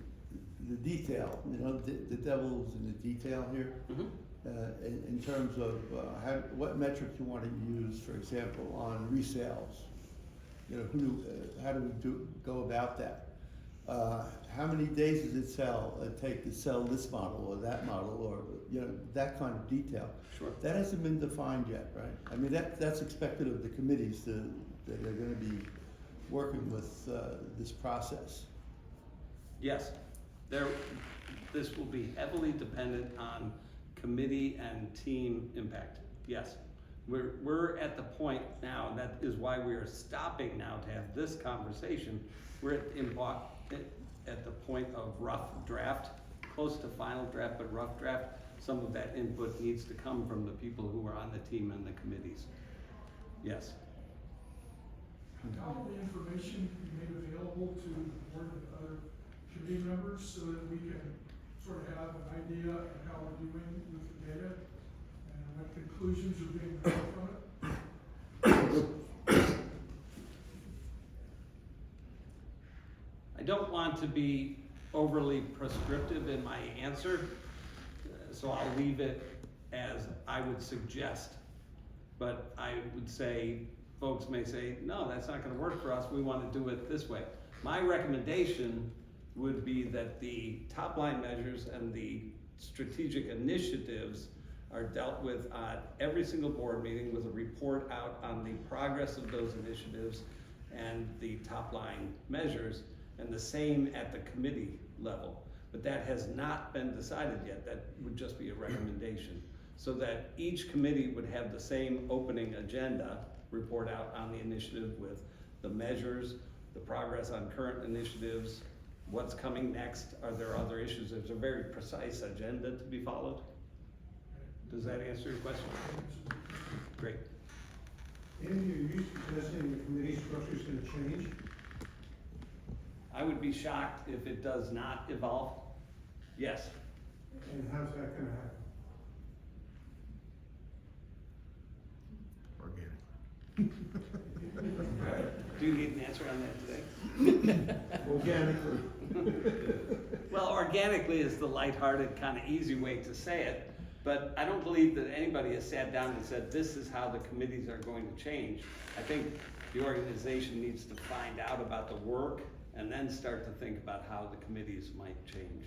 the detail, the devil's in the detail here. Mhm. In terms of, what metrics you wanna use, for example, on resales. How do we go about that? How many days does it take to sell this model or that model, or, that kind of detail? Sure. That hasn't been defined yet, right? I mean, that's expected of the committees that they're gonna be working with, this process. Yes, this will be heavily dependent on committee and team impact, yes. We're at the point now, and that is why we are stopping now to have this conversation. We're at the point of rough draft, close to final draft, but rough draft. some of that input needs to come from the people who are on the team and the committees. Yes? How will the information be made available to the board and other committee members so that we can sort of have an idea of how we're doing with the data and what conclusions are being drawn from it? I don't want to be overly prescriptive in my answer, so I'll leave it as I would suggest. But I would say, folks may say, no, that's not gonna work for us, we wanna do it this way. My recommendation would be that the top line measures and the strategic initiatives are dealt with at every single board meeting with a report out on the progress of those initiatives and the top line measures, and the same at the committee level. But that has not been decided yet, that would just be a recommendation. So that each committee would have the same opening agenda, report out on the initiative with the measures, the progress on current initiatives, what's coming next, are there other issues? There's a very precise agenda to be followed. Does that answer your question? Great. Andy, are you suggesting the committee structure is gonna change? I would be shocked if it does not evolve. Yes. And how's that gonna happen? Do you need an answer on that today? Organically. Well, organically is the lighthearted, kind of easy way to say it, but I don't believe that anybody has sat down and said, this is how the committees are going to change. I think the organization needs to find out about the work and then start to think about how the committees might change.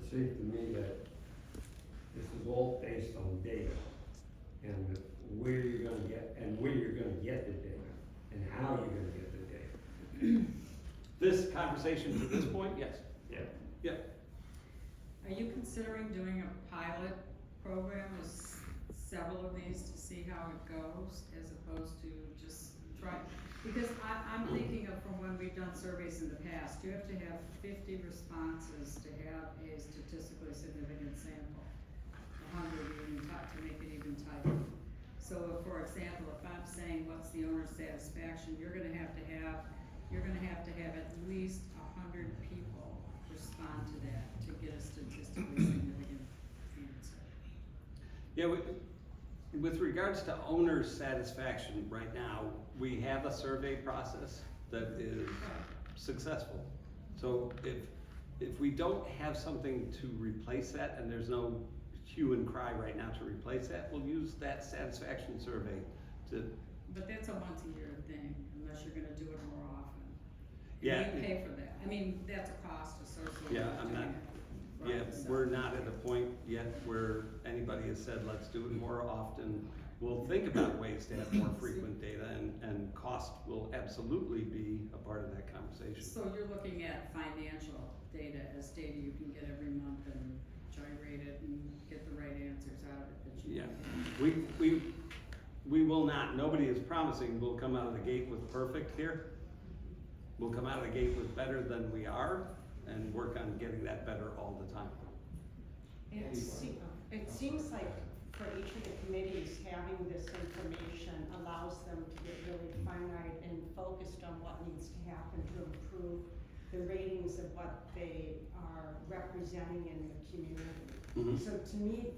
It seems to me that this is all based on data and where you're gonna get the data and how you're gonna get the data. This conversation to this point, yes. Yeah. Yeah. Are you considering doing a pilot program with several of these to see how it goes, as opposed to just try? Because I'm thinking of from when we've done surveys in the past, you have to have 50 responses to have a statistically significant sample. 100 even to make it even tighter. So for example, if I'm saying what's the owner's satisfaction, you're gonna have to have at least 100 people respond to that to get a statistically significant answer. Yeah, with regards to owner satisfaction, right now, we have a survey process that is successful. So if we don't have something to replace that, and there's no hue and cry right now to replace that, we'll use that satisfaction survey to. But that's a once-a-year thing, unless you're gonna do it more often. Yeah. And we pay for that. I mean, that's a cost associated Yeah, with I'm doing not- it. Yeah, Right, so- we're not at a point yet where anybody has said, let's do it more often. We'll think about ways to have more frequent data, and cost will absolutely be a part of that conversation. So you're looking at financial data as data you can get every month and gyrate it and get the right answers out of it that you Yeah, need. we will not, nobody is promising we'll come out of the gate with perfect here. We'll come out of the gate with better than we are, and work on getting that better all the time. It seems like for each of the committees, having this information allows them to get really finite and focused on what needs to happen to improve the ratings of what they are representing in the community. Mhm. So to me,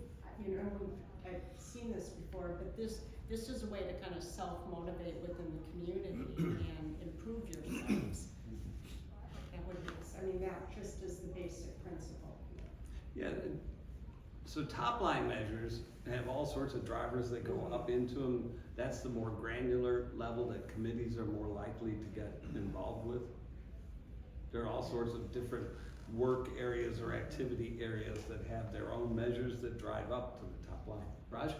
I've seen this before, but this is a way to kind of self-motivate within the community and improve yourselves. That just is the basic principle. Yeah, so top line measures have all sorts of drivers that go up into them. That's the more granular level that committees are more likely to get involved with. There are all sorts of different work areas or activity areas that have their own measures that drive up to the top line. Raj?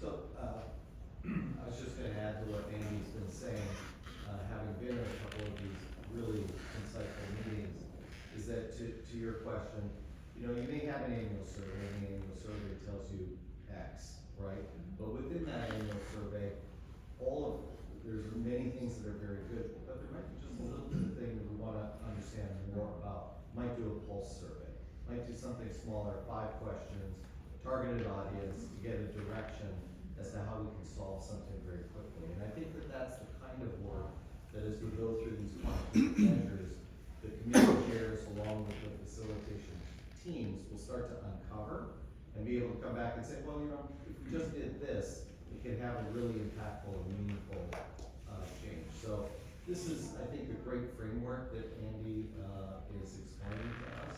So, I was just gonna add to what Andy's been saying, having been in a couple of these really insightful meetings, is that to your question, you may have an annual survey, and the annual survey tells you X, right? But within that annual survey, there's many things that are very good, but there might be just a little bit of thing that we wanna understand more about. might do a pulse survey, might do something smaller, 5 questions, targeted audience, to get a direction as to how we can solve something very quickly. And I think that that's the kind of work that as we go through these quantitative measures, the community chairs along with the facilitation teams will start to uncover and be able to come back and say, well, if we just did this, it can have a really impactful and meaningful change. So this is, I think, a great framework that Andy is explaining to us.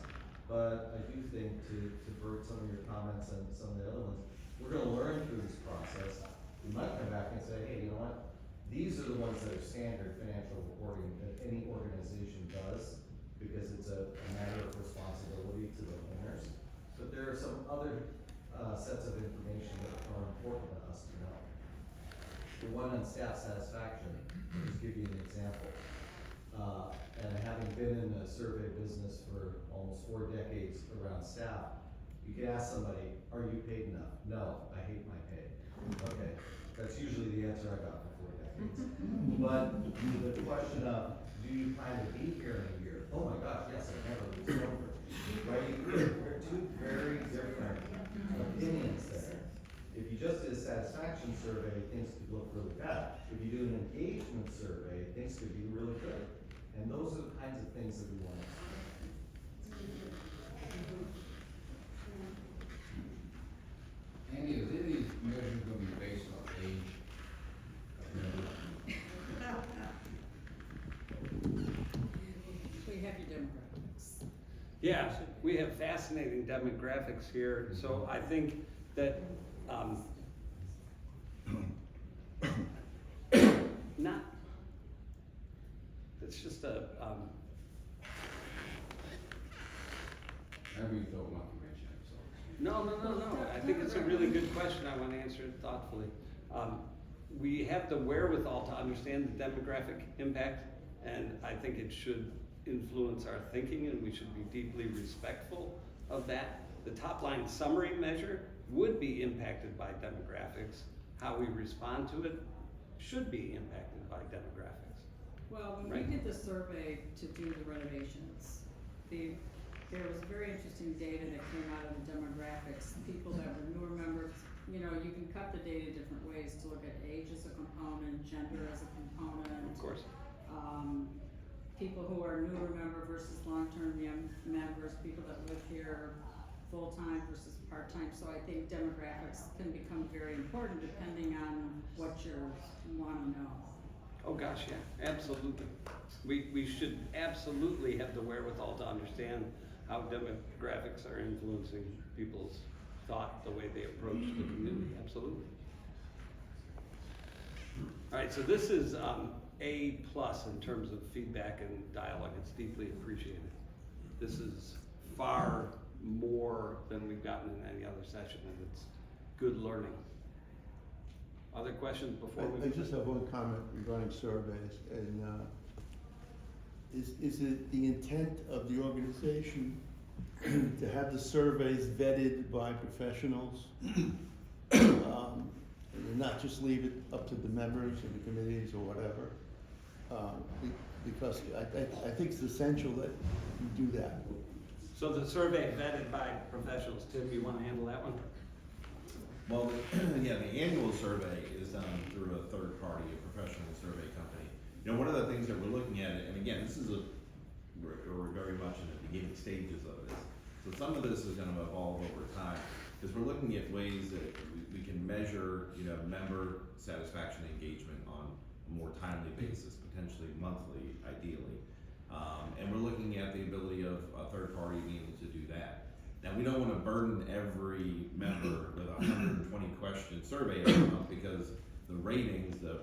But I do think, to Bert, some of your comments and some of the other ones, we're gonna learn through this process. We might come back and say, hey, you know what? These are the ones that are standard financial reporting that any organization does, because it's a matter of responsibility to the owners. But there are some other sets of information that are important to us to know. The one on staff satisfaction, I'll just give you an example. And having been in the survey business for almost 4 decades around staff, you can ask somebody, are you paid enough? No, I hate my pay. Okay, that's usually the answer I got for 4 decades. But the question of, do you plan to be here in a year? Oh my gosh, yes, I never lose over. Right? We're 2 very different opinions there. If you just did a satisfaction survey, things could look really bad. If you do an engagement survey, things could be really good. And those are the kinds of things that we want to see. Andy, is any of these measures gonna be based on age? We have your demographics. Yeah, we have fascinating demographics here, so I think that, not, it's just a, Maybe you don't want to mention it, so. no, I think it's a really good question, I want to answer it thoughtfully. We have the wherewithal to understand the demographic impact, and I think it should influence our thinking, and we should be deeply respectful of that. The top line summary measure would be impacted by demographics. How we respond to it should be impacted by demographics. Well, when Right. we did the survey to do the renovations, there was very interesting data that came out of the demographics. People that were newer members, you can cut the data different ways to look at age as a component, gender as a component. Of course. People who are newer member versus long-term members, people that live here full-time versus part-time. So I think demographics can become very important depending on what you wanna know. Oh gosh, yeah, absolutely. We should absolutely have the wherewithal to understand how demographics are influencing people's thought, the way they approach the community, absolutely. All right, so this is A+ in terms of feedback and dialogue. It's deeply appreciated. This is far more than we've gotten in any other session, and it's good learning. Other questions before we? I just have one comment regarding surveys, and is it the intent of the organization to have the surveys vetted by professionals? And not just leave it up to the members and the committees or whatever? Because I think it's essential that you do that. So the survey vetted by professionals. Tim, you want to handle that one? Well, yeah, the annual survey is done through a third party, a professional survey company. One of the things that we're looking at, and again, this is we're very much in the beginning stages of this. So some of this is gonna evolve over time, because we're looking at ways that we can measure, member satisfaction engagement on a more timely basis, potentially monthly, ideally. And we're looking at the ability of a third party being able to do that. Now, we don't want to burden every member with a 120 question survey every month, because the ratings, the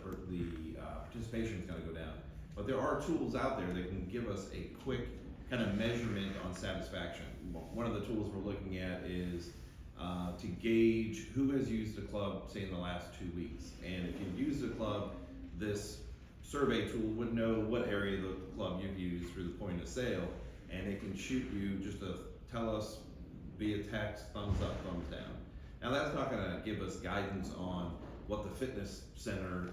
participation is going to go down. But there are tools out there that can give us a quick kind of measurement on satisfaction. One of the tools we're looking at is to gauge who has used the club, say, in the last 2 weeks. And if you've used the club, this survey tool would know what area of the club you've used through the point of sale, and it can shoot you just to tell us via text, thumbs up, thumbs down. Now, that's not gonna give us guidance on what the fitness center,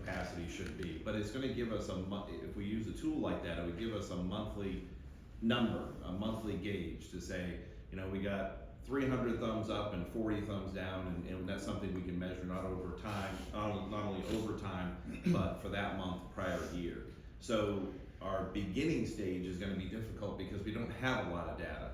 capacity should be, but it's gonna give us if we use a tool like that, it would give us a monthly number, a monthly gauge to say, you know, we got 300 thumbs up and 40 thumbs down, and that's something we can measure not over time, not only over time, but for that month prior year. So our beginning stage is gonna be difficult because we don't have a lot of data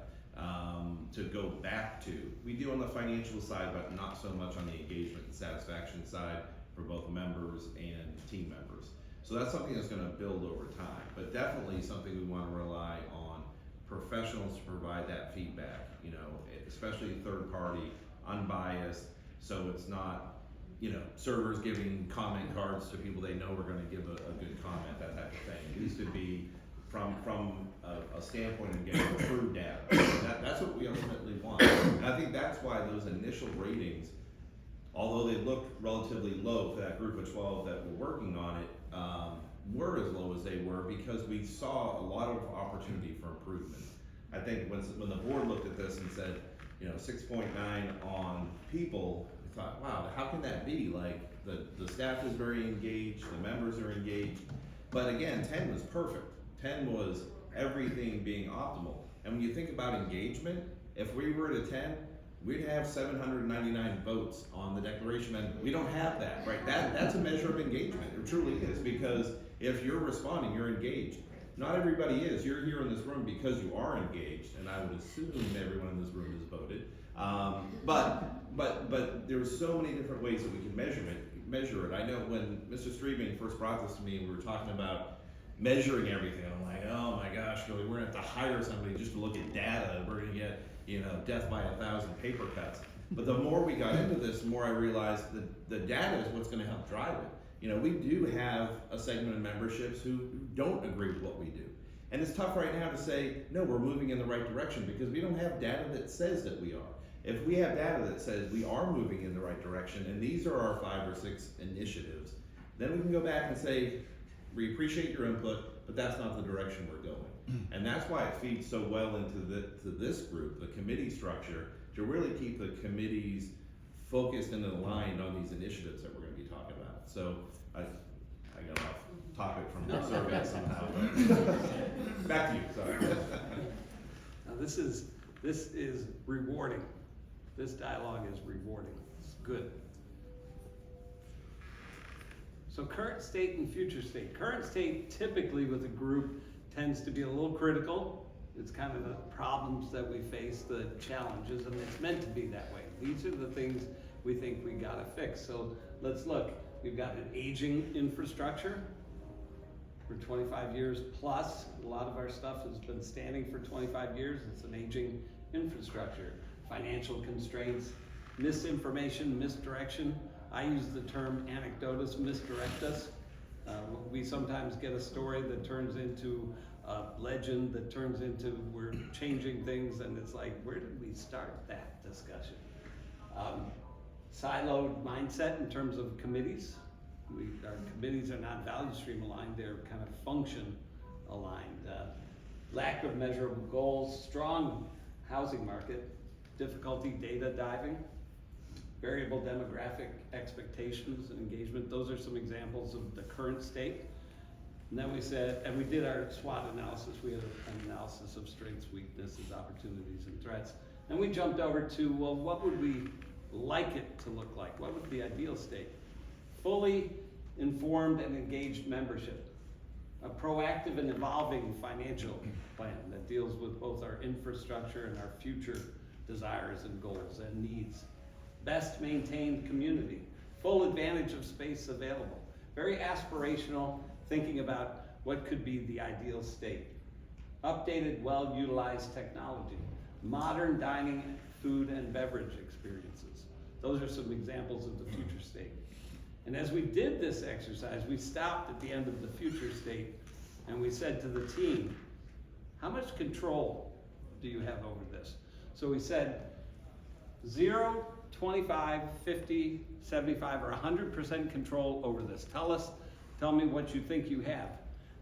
to go back to. We do on the financial side, but not so much on the engagement and satisfaction side for both members and team members. So that's something that's gonna build over time, but definitely something we wanna rely on professionals to provide that feedback, you know, especially third party, unbiased, so it's not, you know, servers giving comment cards to people they know are gonna give a good comment, that type of thing. It needs to be from a standpoint of getting true data. That's what we ultimately want. And I think that's why those initial ratings, although they look relatively low for that group of 12 that were working on it, were as low as they were because we saw a lot of opportunity for improvement. I think when the board looked at this and said, you know, 6.9 on people, we thought, wow, how can that be? Like, the staff is very engaged, the members are engaged, but again, 10 was perfect. 10 was everything being optimal. And when you think about engagement, if we were at a 10, we'd have 799 votes on the declaration, and we don't have that, right? That's a measure of engagement, it truly is, because if you're responding, you're engaged. Not everybody is. You're here in this room because you are engaged, and I would assume everyone in this room has voted. But there's so many different ways that we can measure it. I know when Mr. Streebing first brought this to me, and we were talking about measuring everything, I'm like, oh my gosh, we're gonna have to hire somebody just to look at data, and we're gonna get, you know, death by 1,000 paper cuts. But the more we got into this, the more I realized that the data is what's gonna help drive it. You know, we do have a segment of memberships who don't agree with what we do. And it's tough right now to say, no, we're moving in the right direction because we don't have data that says that we are. If we have data that says we are moving in the right direction and these are our 5 or 6 initiatives, then we can go back and say, we appreciate your input, but that's not the direction we're going. And that's why it feeds so well into this group, the committee structure, to really keep the committees focused and aligned on these initiatives that we're gonna be talking about. So I got off topic from the survey somehow. But back to you, sorry. Now this is rewarding. This dialogue is rewarding. It's good. So current state and future state. Current state typically with a group tends to be a little critical. It's kind of the problems that we face, the challenges, and it's meant to be that way. These are the things we think we gotta fix. So let's look. We've got an aging infrastructure for 25 years plus. A lot of our stuff has been standing for 25 years. It's an aging infrastructure. Financial constraints, misinformation, misdirection. I use the term anecdotus misdirectus. We sometimes get a story that turns into a legend, that turns into we're changing things, and it's like, where did we start that discussion? Siloed mindset in terms of committees. Our committees are not value stream aligned, they're kind of function aligned. Lack of measurable goals, strong housing market, difficulty data diving, variable demographic expectations and engagement. Those are some examples of the current state. And then we said, and we did our SWOT analysis. We had an analysis of strengths, weaknesses, opportunities, and threats. And we jumped over to, well, what would we like it to look like? What would the ideal state? Fully informed and engaged membership. A proactive and evolving financial plan that deals with both our infrastructure and our future desires and goals and needs. Best maintained community, full advantage of space available. Very aspirational, thinking about what could be the ideal state. Updated, well-utilized technology. Modern dining, food and beverage experiences. Those are some examples of the future state. And as we did this exercise, we stopped at the end of the future state and we said to the team, how much control do you have over this? So we said 0, 25, 50, 75, or 100% control over this. Tell me what you think you have.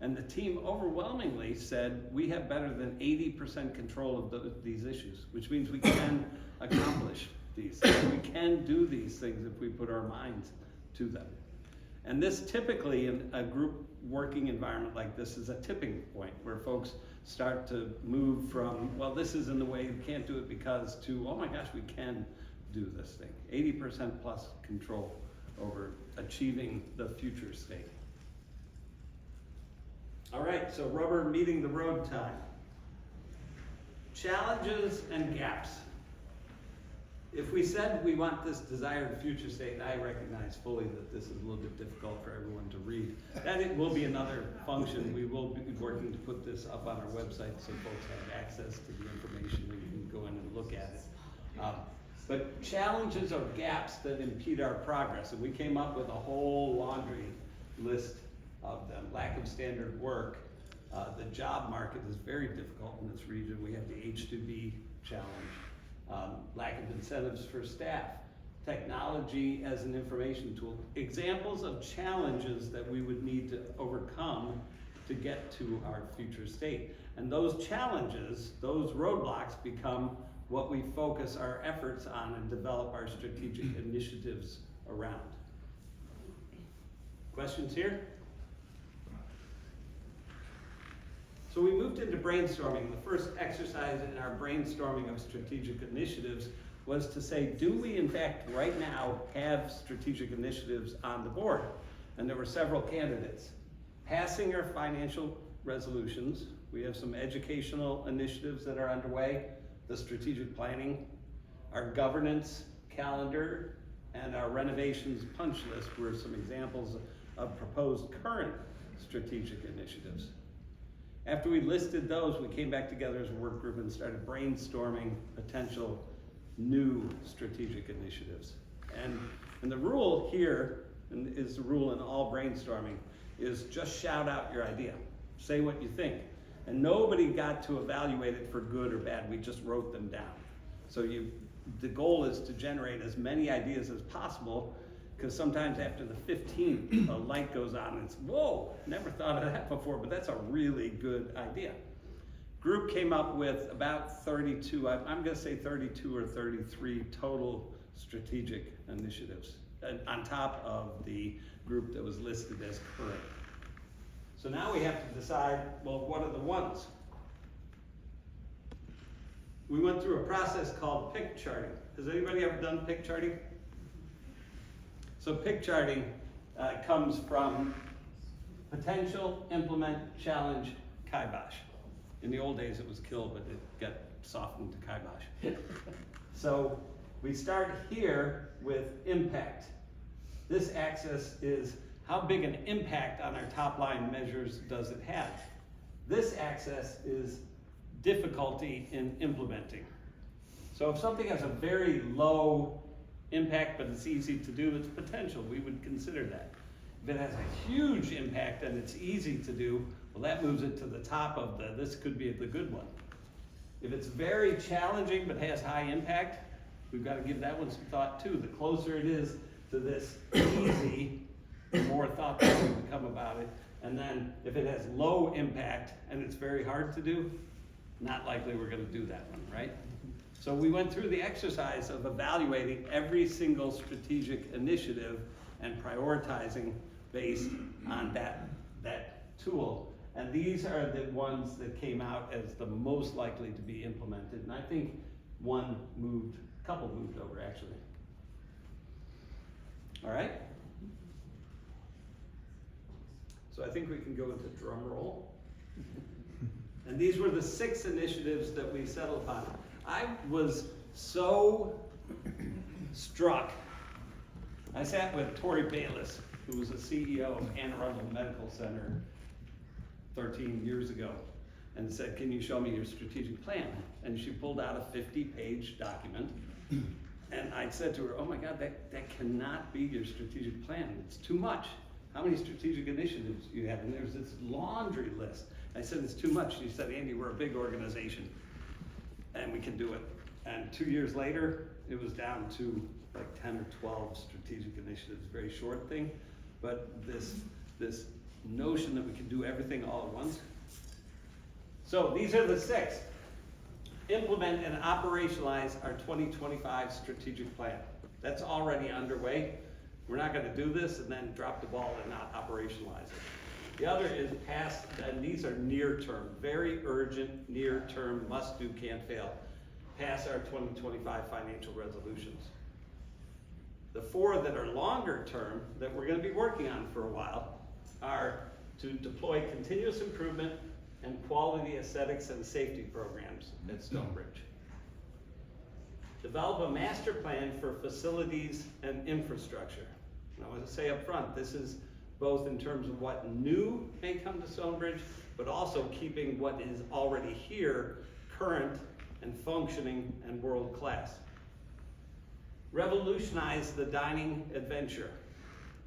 And the team overwhelmingly said we have better than 80% control of these issues, which means we can accomplish these things. We can do these things if we put our minds to them. And this typically, in a group working environment like this, is a tipping point where folks start to move from, well, this isn't the way, we can't do it because, to, oh my gosh, we can do this thing. 80% plus control over achieving the future state. All right, so rubber meeting the road time. Challenges and gaps. If we said we want this desired future state, I recognize fully that this is a little bit difficult for everyone to read. That it will be another function. We will be working to put this up on our website so folks have access to the information and you can go in and look at it. But challenges or gaps that impede our progress, and we came up with a whole laundry list of them. Lack of standard work. The job market is very difficult in this region. We have the H-2B challenge. Lack of incentives for staff. Technology as an information tool. Examples of challenges that we would need to overcome to get to our future state. And those challenges, those roadblocks, become what we focus our efforts on and develop our strategic initiatives around. Questions here? So we moved into brainstorming. The first exercise in our brainstorming of strategic initiatives was to say, do we in fact right now have strategic initiatives on the board? And there were several candidates. Passing our financial resolutions. We have some educational initiatives that are underway. The strategic planning, our governance calendar, and our renovations punch list were some examples of proposed current strategic initiatives. After we listed those, we came back together as a work group and started brainstorming potential new strategic initiatives. And the rule here, and is the rule in all brainstorming, is just shout out your idea. Say what you think. And nobody got to evaluate it for good or bad, we just wrote them down. So the goal is to generate as many ideas as possible, because sometimes after the 15th, a light goes on and it's, whoa, never thought of that before, but that's a really good idea. Group came up with about 32, I'm gonna say 32 or 33 total strategic initiatives, on top of the group that was listed as current. So now we have to decide, well, what are the ones? We went through a process called pick charting. Has anybody ever done pick charting? So pick charting comes from potential, implement, challenge, kibosh. In the old days it was kill, but it got softened to kibosh. So we start here with impact. This axis is how big an impact on our top line measures does it have? This axis is difficulty in implementing. So if something has a very low impact but it's easy to do, it's potential, we would consider that. If it has a huge impact and it's easy to do, well, that moves it to the top of this could be the good one. If it's very challenging but has high impact, we've got to give that one some thought too. The closer it is to this easy, the more thought that will become about it. And then if it has low impact and it's very hard to do, not likely we're going to do that one, right? So we went through the exercise of evaluating every single strategic initiative and prioritizing based on that tool. And these are the ones that came out as the most likely to be implemented. And I think a couple moved over actually. All right? So I think we can go into drum roll. And these were the 6 initiatives that we settled upon. I was so struck. I sat with Tori Bayless, who was the CEO of Anne Arundel Medical Center 13 years ago, and said, can you show me your strategic plan? And she pulled out a 50-page document. And I said to her, oh my God, that cannot be your strategic plan. It's too much. How many strategic initiatives do you have? And there's this laundry list. I said, it's too much. She said, Andy, we're a big organization and we can do it. And 2 years later, it was down to like 10 or 12 strategic initiatives, very short thing. But this notion that we can do everything all at once. So these are the 6. Implement and operationalize our 2025 strategic plan. That's already underway. We're not gonna do this and then drop the ball and not operationalize it. The other is pass, and these are near term, very urgent, near term, must do, can't fail. Pass our 2025 financial resolutions. The 4 that are longer term, that we're gonna be working on for a while, are to deploy continuous improvement and quality aesthetics and safety programs at Stonebridge. Develop a master plan for facilities and infrastructure. And I want to say up front, this is both in terms of what new may come to Stonebridge, but also keeping what is already here current and functioning and world-class. Revolutionize the dining adventure.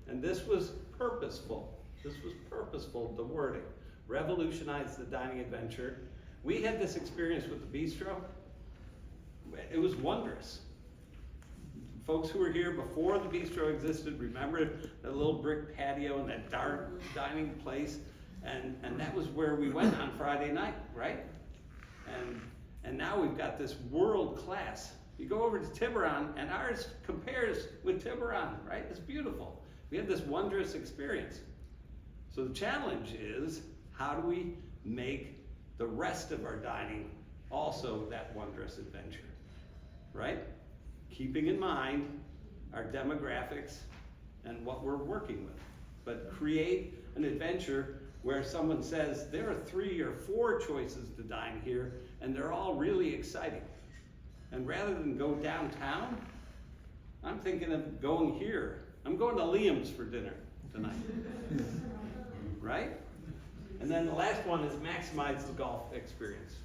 And this was purposeful. This was purposeful, the wording. Revolutionize the dining adventure. We had this experience with the bistro. It was wondrous. Folks who were here before the bistro existed remember that little brick patio and that dark dining place, and that was where we went on Friday night, right? And now we've got this world class. You go over to Tiburon and ours compares with Tiburon, right? It's beautiful. We had this wondrous experience. So the challenge is, how do we make the rest of our dining also that wondrous adventure, right? Keeping in mind our demographics and what we're working with, but create an adventure where someone says there are 3 or 4 choices to dine here and they're all really exciting. And rather than go downtown, I'm thinking of going here. I'm going to Liam's for dinner tonight, right? And then the last one is maximize the golf experience.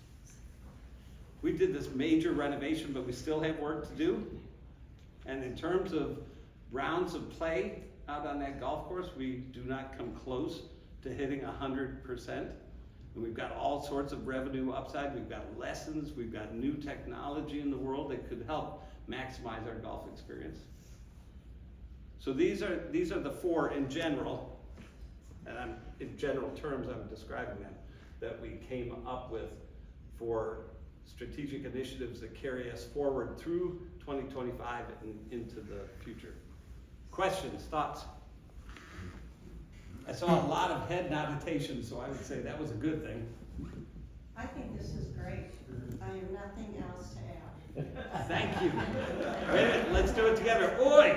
We did this major renovation, but we still have work to do. And in terms of rounds of play out on that golf course, we do not come close to hitting 100%. And we've got all sorts of revenue upside. We've got lessons. We've got new technology in the world that could help maximize our golf experience. So these are the 4 in general, and in general terms I'm describing them, that we came up with for strategic initiatives that carry us forward through 2025 and into the future. Questions, thoughts? I saw a lot of head notation, so I would say that was a good thing. I think this is great. I have nothing else to add. Thank you. Wait a minute, let's do it together. Oi!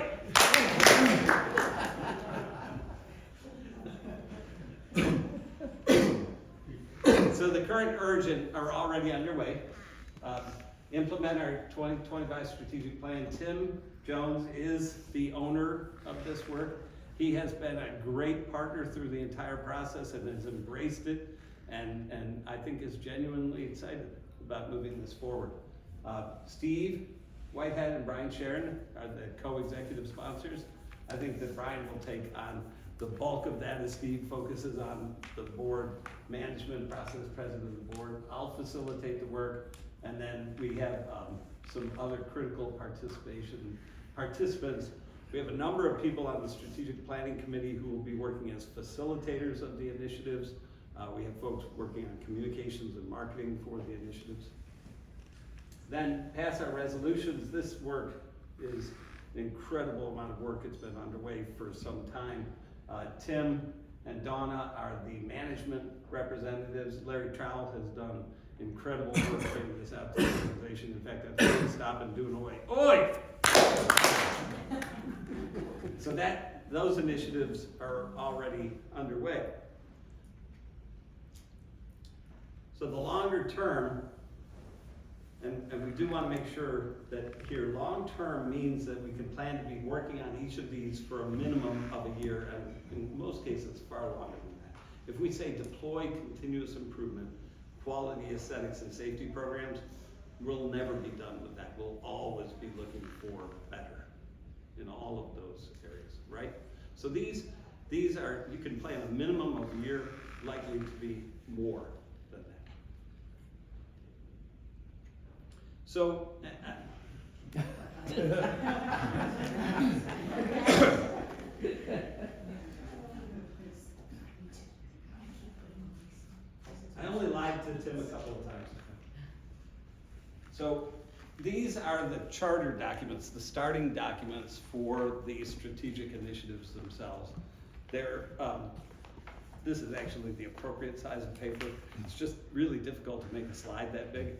So the current urgent are already underway. Implement our 2025 strategic plan. Tim Jones is the owner of this work. He has been a great partner through the entire process and has embraced it, and I think is genuinely excited about moving this forward. Steve Whitehead and Brian Sharon are the co-executive sponsors. I think that Brian will take on the bulk of that as Steve focuses on the board management process, president of the board. I'll facilitate the work, and then we have some other critical participants. We have a number of people on the strategic planning committee who will be working as facilitators of the initiatives. We have folks working on communications and marketing for the initiatives. Then pass our resolutions. This work is an incredible amount of work. It's been underway for some time. Tim and Donna are the management representatives. Larry Trowell has done incredible work getting this out to the organization. In fact, I'm going to stop and do an oi. Oi! So those initiatives are already underway. So the longer term, and we do want to make sure that here long-term means that we can plan to be working on each of these for a minimum of a year, and in most cases far longer than that. If we say deploy continuous improvement, quality aesthetics and safety programs, we'll never be done with that. We'll always be looking for better in all of those areas, right? So these are, you can plan a minimum of a year, likely to be more than that. So, I only lied to Tim a couple of times. So These are the charter documents, the starting documents for the strategic initiatives themselves. They're, this is actually the appropriate size of paper. It's just really difficult to make a slide that big.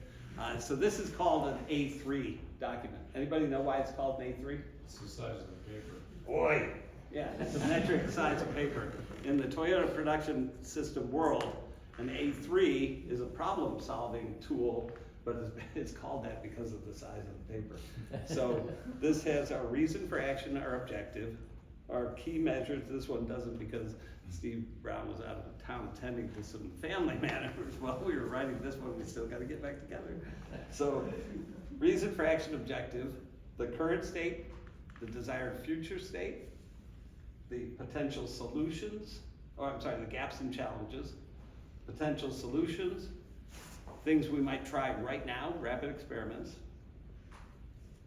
So this is called an A3 document. Anybody know why it's called an A3? It's the size of the paper. Boy, yeah, it's a metric size of paper. In the Toyota production system world, an A3 is a problem-solving tool, but it's called that because of the size of the paper. So this has our reason for action, our objective, our key measures. This one doesn't because Steve Brown was out of town attending to some family matters while we were writing this one. We still got to get back together. So reason for action, objective, the current state, the desired future state, the potential solutions, the gaps and challenges, potential solutions, things we might try right now, rapid experiments,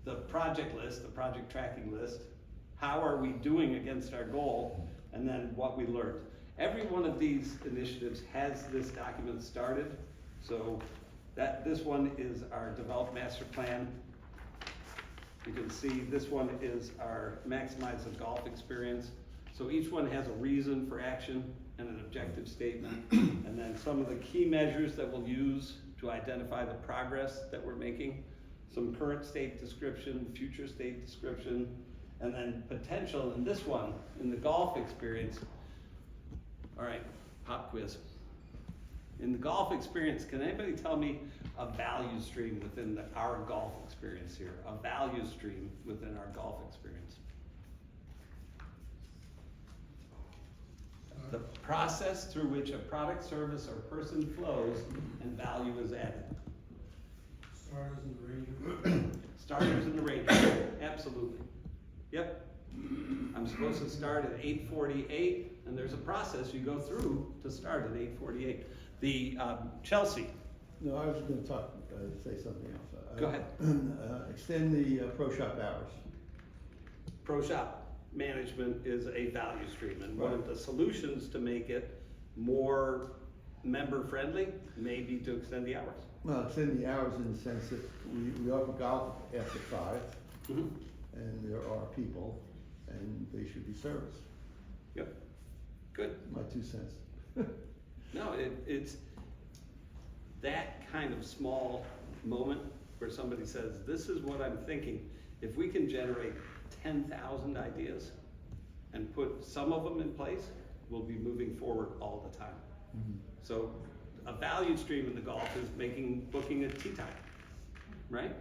the project list, the project tracking list, how are we doing against our goal, and then what we learned. Every one of these initiatives has this document started, so this one is our develop master plan. You can see this one is our maximize the golf experience. So each one has a reason for action and an objective statement, and then some of the key measures that we'll use to identify the progress that we're making, some current state description, future state description, and then potential in this one, in the golf experience. All right, pop quiz. In the golf experience, can anybody tell me a value stream within our golf experience here? A value stream within our golf experience. The process through which a product, service, or person flows and value is added. Stars in the rain. Starters in the ranger, absolutely. Yep. I'm supposed to start at 8:48, and there's a process you go through to start at 8:48. The Chelsea. No, I was gonna say something else. Go ahead. Extend the pro shop hours. Pro shop management is a value stream, and one of the solutions to make it more member-friendly may be to extend the hours. Well, extend the hours in the sense that we offer golf after 5, Mhm. and there are people, and they should be serviced. Yep, good. My 2 cents. No, it's that kind of small moment where somebody says, this is what I'm thinking. If we can generate 10,000 ideas and put some of them in place, we'll be moving forward all the time. Mhm. So a value stream in the golf is booking a tee time, right?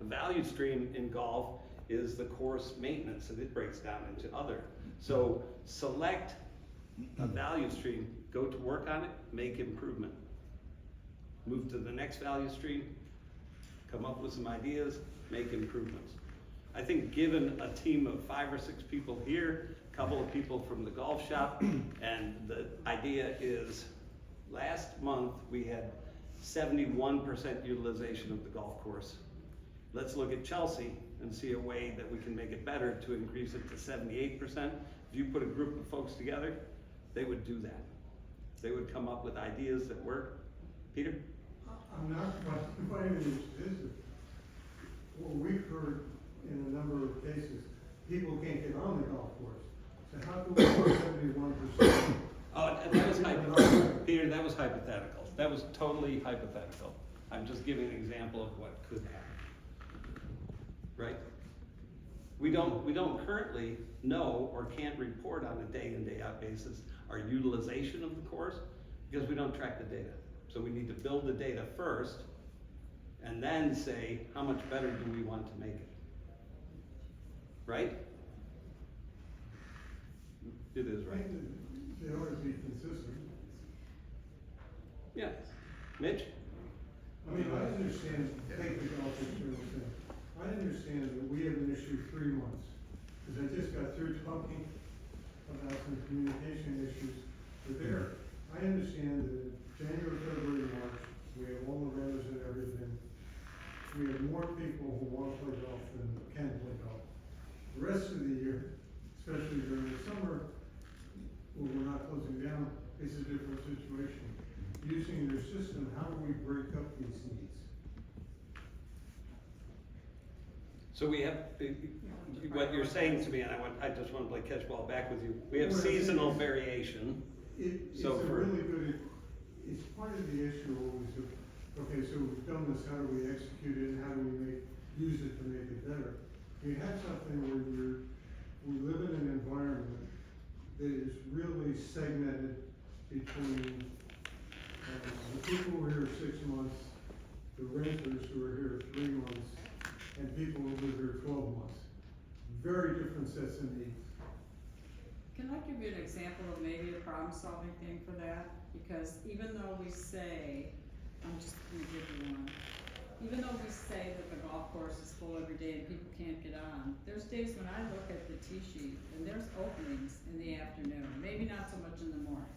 A value stream in golf is the course maintenance, and it breaks down into other. So select a value stream, go to work on it, make improvement. Move to the next value stream, come up with some ideas, make improvements. I think given a team of 5 or 6 people here, a couple of people from the golf shop, and the idea is last month we had 71% utilization of the golf course. Let's look at Chelsea and see a way that we can make it better to increase it to 78%. If you put a group of folks together, they would do that. They would come up with ideas that work. Peter? I'm not by any means visible. What we've heard in a number of cases, people can't get on the golf course. So how can we get 71%? Oh, and that was hypothetical. Peter, that was hypothetical. That was totally hypothetical. I'm just giving an example of what could happen. Right? We don't currently know or can't report on a day in, day out basis our utilization of the course because we don't track the data. So we need to build the data first and then say how much better do we want to make it. Right? It is right. They ought to be consistent. Yeah. Mitch? I mean, I understand, take the golf experience thing. I understand that we have an issue 3 months, because I just got through talking about some communication issues with Eric. I understand that in January, February, March, we have all the runners and everything. We have more people who want to play golf than can play golf. The rest of the year, especially during the summer, when we're not closing down, is a different situation. Using your system, how do we break up these needs? So we have, what you're saying to me, and I just want to play catch-ball back with you, we have seasonal variation. It's a So for- really good, it's part of the issue always of, okay, so we've done this, how do we execute it, and how do we use it to make it better? We have something where we live in an environment that is really segmented between, the people who are here 6 months, the renters who are here 3 months, and people who live here 12 months. Very different sets of needs. Can I give you an example of maybe a problem-solving thing for that? Because even though we say, I'm just gonna give you one. Even though we say that the golf course is full every day and people can't get on, there's days when I look at the tee sheet and there's openings in the afternoon, maybe not so much in the morning.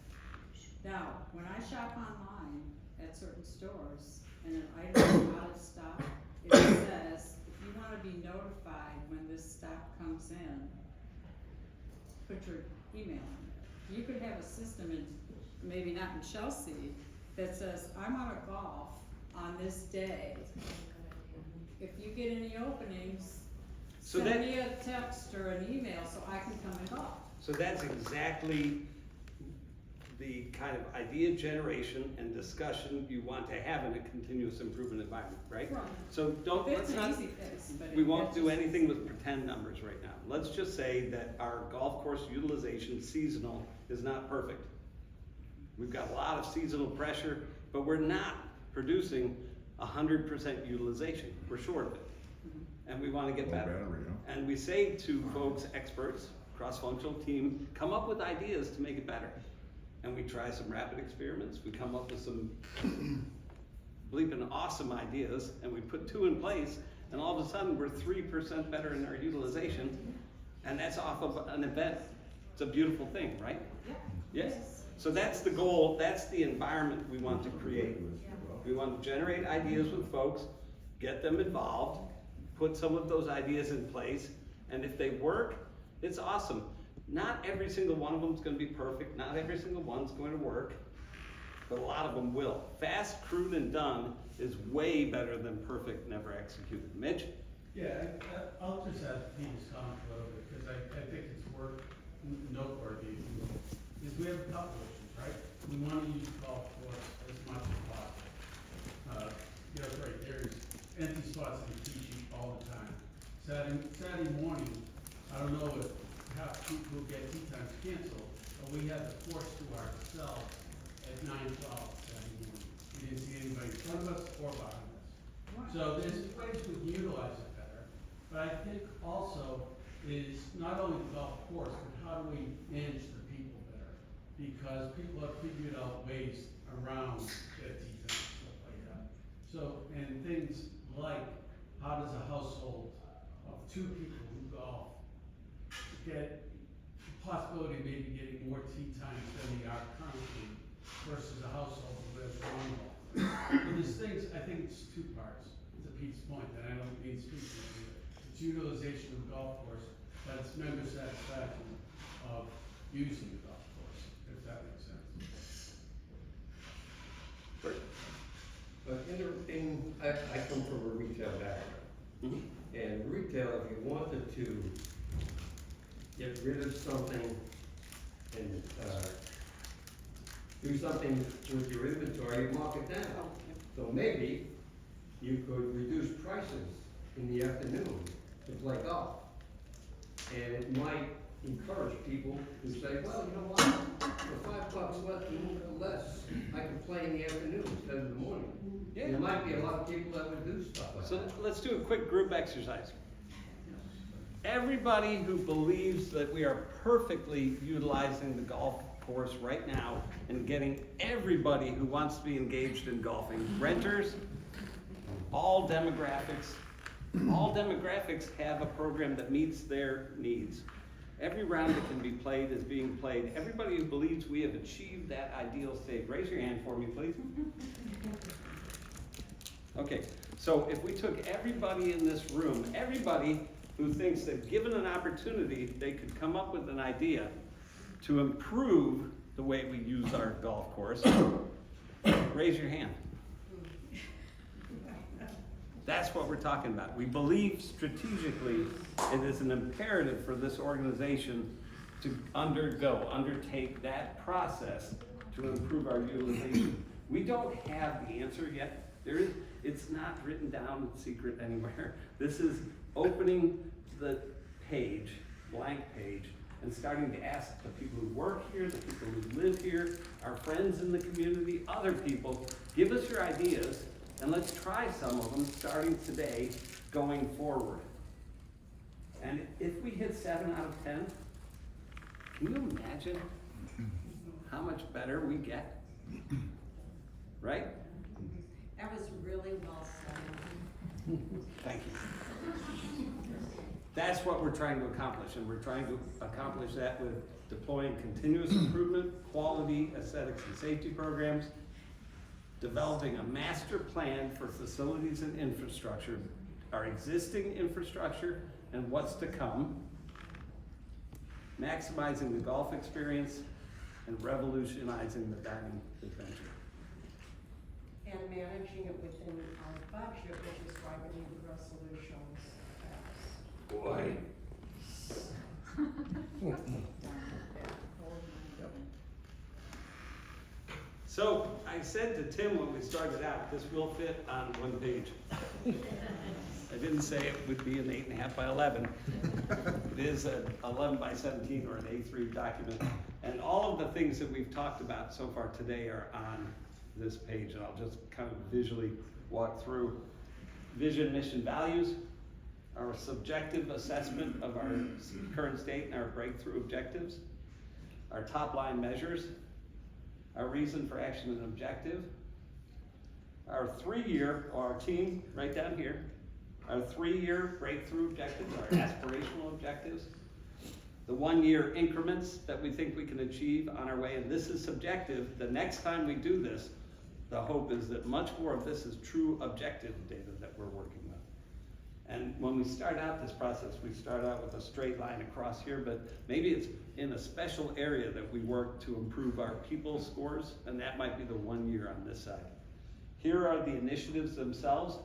Now, when I shop online at certain stores and an item is out of stock, it says, if you wanna be notified when this stock comes in, put your email in there. You could have a system in, maybe not in Chelsea, that says, I'm on a golf on this day. If you get any openings, So send that- me a text or an email so I can come and golf. So that's exactly the kind of idea generation and discussion you want to have in a continuous improvement environment, right? Right. So don't, It's let's an not, easy fix, but we it- won't that's do just- anything with pretend numbers right now. Let's just say that our golf course utilization seasonal is not perfect. We've got a lot of seasonal pressure, but we're not producing 100% utilization. We're short of it. And we wanna get better. And we say to folks, experts, cross-functional team, come up with ideas to make it better. And we try some rapid experiments, we come up with some bleeping awesome ideas, and we put 2 in place, and all of a sudden, we're 3% better in our utilization, and that's off of an event. It's a beautiful thing, right? Yes? So that's the goal, that's the environment we want to create. We want to generate ideas with folks, get them involved, put some of those ideas in place, and if they work, it's awesome. Not every single one of them is going to be perfect, not every single one's going to work, but a lot of them will. Fast, crude, and done is way better than perfect, never executed. Mitch? Yeah, I'll just add Pete's comment a little bit, because I think it's worth noteworthy, is we have a couple issues, right? We want to use golf course as much as possible. You're right, there's empty spots in the tee sheet all the time. Saturday morning, I don't know if half people get tee times canceled, but we had the course to ourselves at 9:12 Saturday morning. We didn't see anybody in front of us or behind us. So there's ways we can utilize it better, but I think also is not only the golf course, but how do we manage the people better? Because people have figured out ways around their tee times, stuff like that. So, and things like, how does a household of 2 people who golf get the possibility of maybe getting more tee times than they are currently versus a household who lives one golf? So there's things, I think it's 2 parts, to Pete's point, that I don't mean speaking to it. It's utilization of the golf course, but it's member satisfaction of using the golf course, if that makes sense. But I come from a retail background. And retail, if you wanted to get rid of something and, do something with your inventory, you mark it down. So maybe you could reduce prices in the afternoon to play golf. And it might encourage people to say, well, you know what, for $5 less, I can play in the afternoon instead of the morning. Yeah. There might be a lot of people that would do stuff like So that. let's do a quick group exercise. Everybody who believes that we are perfectly utilizing the golf course right now and getting everybody who wants to be engaged in golfing, renters, all demographics have a program that meets their needs. Every round that can be played is being played. Everybody who believes we have achieved that ideal state, raise your hand for me, please. Okay, so if we took everybody in this room, everybody who thinks that given an opportunity, they could come up with an idea to improve the way we use our golf course, raise your hand. That's what we're talking about. We believe strategically it is an imperative for this organization to undertake that process to improve our utilization. We don't have the answer yet. It's not written down in secret anywhere. This is opening the page, blank page, and starting to ask the people who work here, the people who live here, our friends in the community, other people, give us your ideas, and let's try some of them starting today, going forward. And if we hit 7 out of 10, can you imagine how much better we get? Right? That was really well said. Thank you. That's what we're trying to accomplish, and we're trying to accomplish that with deploying continuous improvement, quality, aesthetics, and safety programs, developing a master plan for facilities and infrastructure, our existing infrastructure and what's to come, maximizing the golf experience, and revolutionizing the dining adventure. And managing it within our budget, which is why we need resolutions passed. Boy. So I said to Tim when we started out, this will fit on one page. I didn't say it would be an 8.5 by 11. It is an 11 by 17 or an A3 document. And all of the things that we've talked about so far today are on this page, and I'll just kind of visually walk through. Vision, mission, values, our subjective assessment of our current state and our breakthrough objectives, our top line measures, our reason for action and objective, our 3-year, or our team right down here, our 3-year breakthrough objectives, our aspirational objectives, the 1-year increments that we think we can achieve on our way, and this is subjective. The next time we do this, the hope is that much more of this is true objective data that we're working with. And when we start out this process, we start out with a straight line across here, but maybe it's in a special area that we work to improve our people scores, and that might be the 1 year on this side. Here are the initiatives themselves.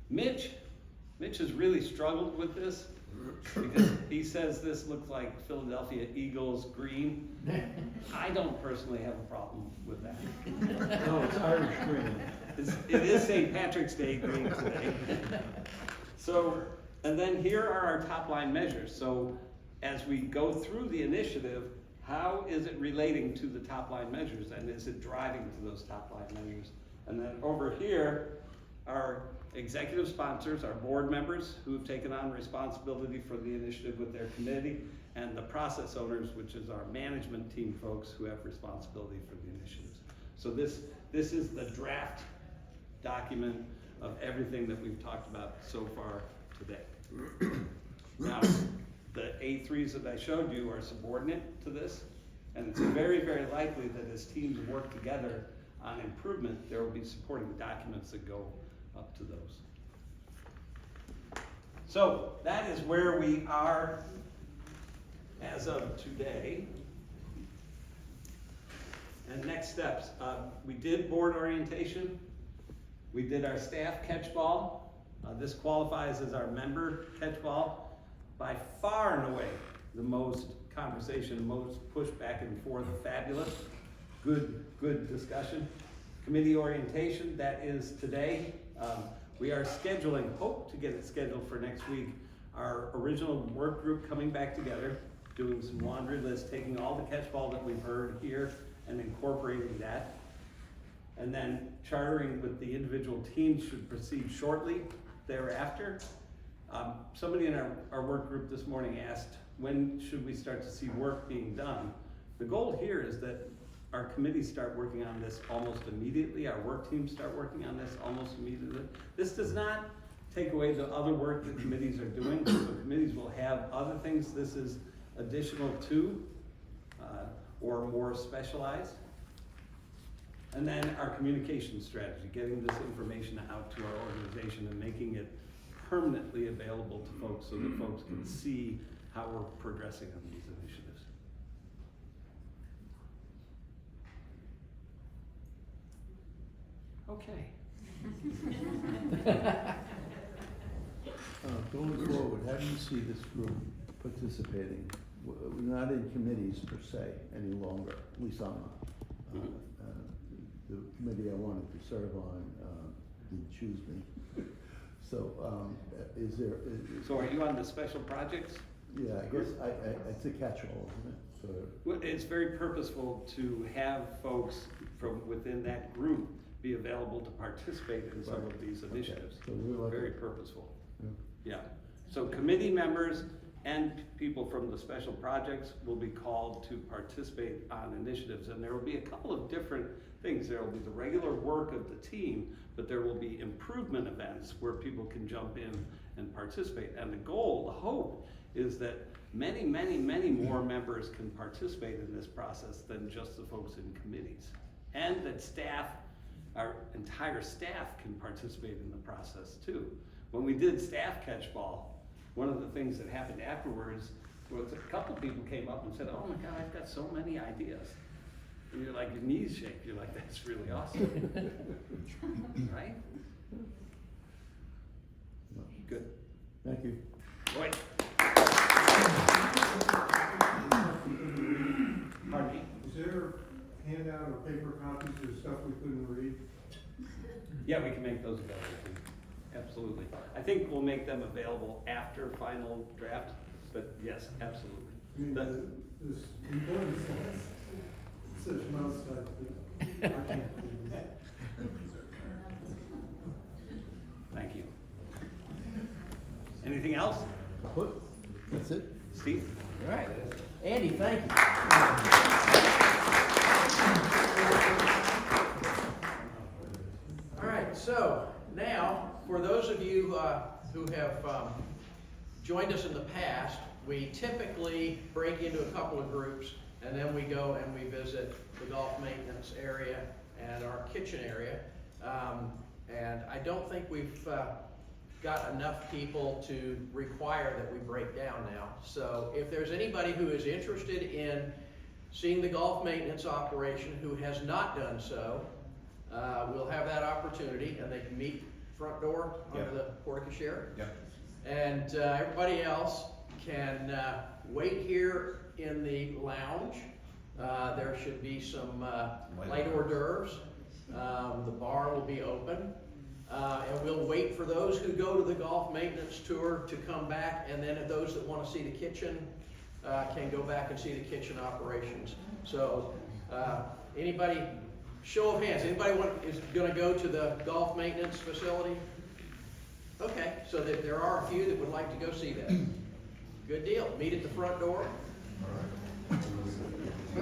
Mitch has really struggled with this because he says this looks like Philadelphia Eagles green. I don't personally have a problem with that. No, it's Irish green. It is St. Patrick's Day green today. So, and then here are our top line measures. So as we go through the initiative, how is it relating to the top line measures, and is it driving to those top line measures? And then over here, our executive sponsors, our board members who have taken on responsibility for the initiative with their committee, and the process owners, which is our management team folks who have responsibility for the initiatives. So this is the draft document of everything that we've talked about so far today. Now, the A3s that I showed you are subordinate to this, and it's very, very likely that as teams work together on improvement, there will be supporting documents that go up to those. So that is where we are as of today. And next steps, we did board orientation. We did our staff catchball. This qualifies as our member catchball. By far and away, the most conversation, most push back and forth, fabulous. Good discussion. Committee orientation, that is today. We are scheduling, hope to get it scheduled for next week, our original work group coming back together, doing some laundry list, taking all the catchball that we've heard here and incorporating that. And then chartering with the individual teams should proceed shortly thereafter. Somebody in our work group this morning asked, when should we start to see work being done? The goal here is that our committees start working on this almost immediately, our work teams start working on this almost immediately. This does not take away the other work that committees are doing. So committees will have other things this is additional to, or more specialized. And then our communication strategy, getting this information out to our organization and making it permanently available to folks so that folks can see how we're progressing on these initiatives. Okay. Going forward, how do you see this group participating? We're not in committees per se any longer, at least I'm not. The committee I wanted to serve on didn't choose me. So, is there? So are you on the special projects? Yeah, I guess it's a catch-all, isn't it? Well, it's very purposeful to have folks from within that group be available to participate in some of these initiatives. So we're like Very purposeful. Yeah. Yeah. So committee members and people from the special projects will be called to participate on initiatives. And there will be a couple of different things. There will be the regular work of the team, but there will be improvement events where people can jump in and participate. And the goal, the hope, is that many, many, many more members can participate in this process than just the folks in committees. And that staff, our entire staff, can participate in the process too. When we did staff catchball, one of the things that happened afterwards was a couple people came up and said, "Oh my God, I've got so many ideas." And you're like, your knees shake. You're like, "That's really awesome." Right? Good. Thank you. Boy. Pardon me? Is there handout or paper copies of stuff we couldn't read? Yeah, we can make those available too. Absolutely. I think we'll make them available after final draft, but yes, absolutely. I mean, this important stuff, such mouse stuff, that I can't read that. Thank you. Anything else? What? That's it? Steve? All right. Andy, thank you. All right, so now, for those of you who have joined us in the past, we typically break into a couple of groups, and then we go and we visit the golf maintenance area and our kitchen area. And I don't think we've got enough people to require that we break down now. So if there's anybody who is interested in seeing the golf maintenance operation who has not done so, we'll have that opportunity, and they can meet front door under the porte cochere. Yep. And everybody else can wait here in the lounge. There should be some light hors d'oeuvres. The bar will be open. And we'll wait for those who go to the golf maintenance tour to come back, and then those that want to see the kitchen can go back and see the kitchen operations. So anybody, show of hands, anybody is going to go to the golf maintenance facility? Okay, so there are a few that would like to go see that. Good deal. Meet at the front door.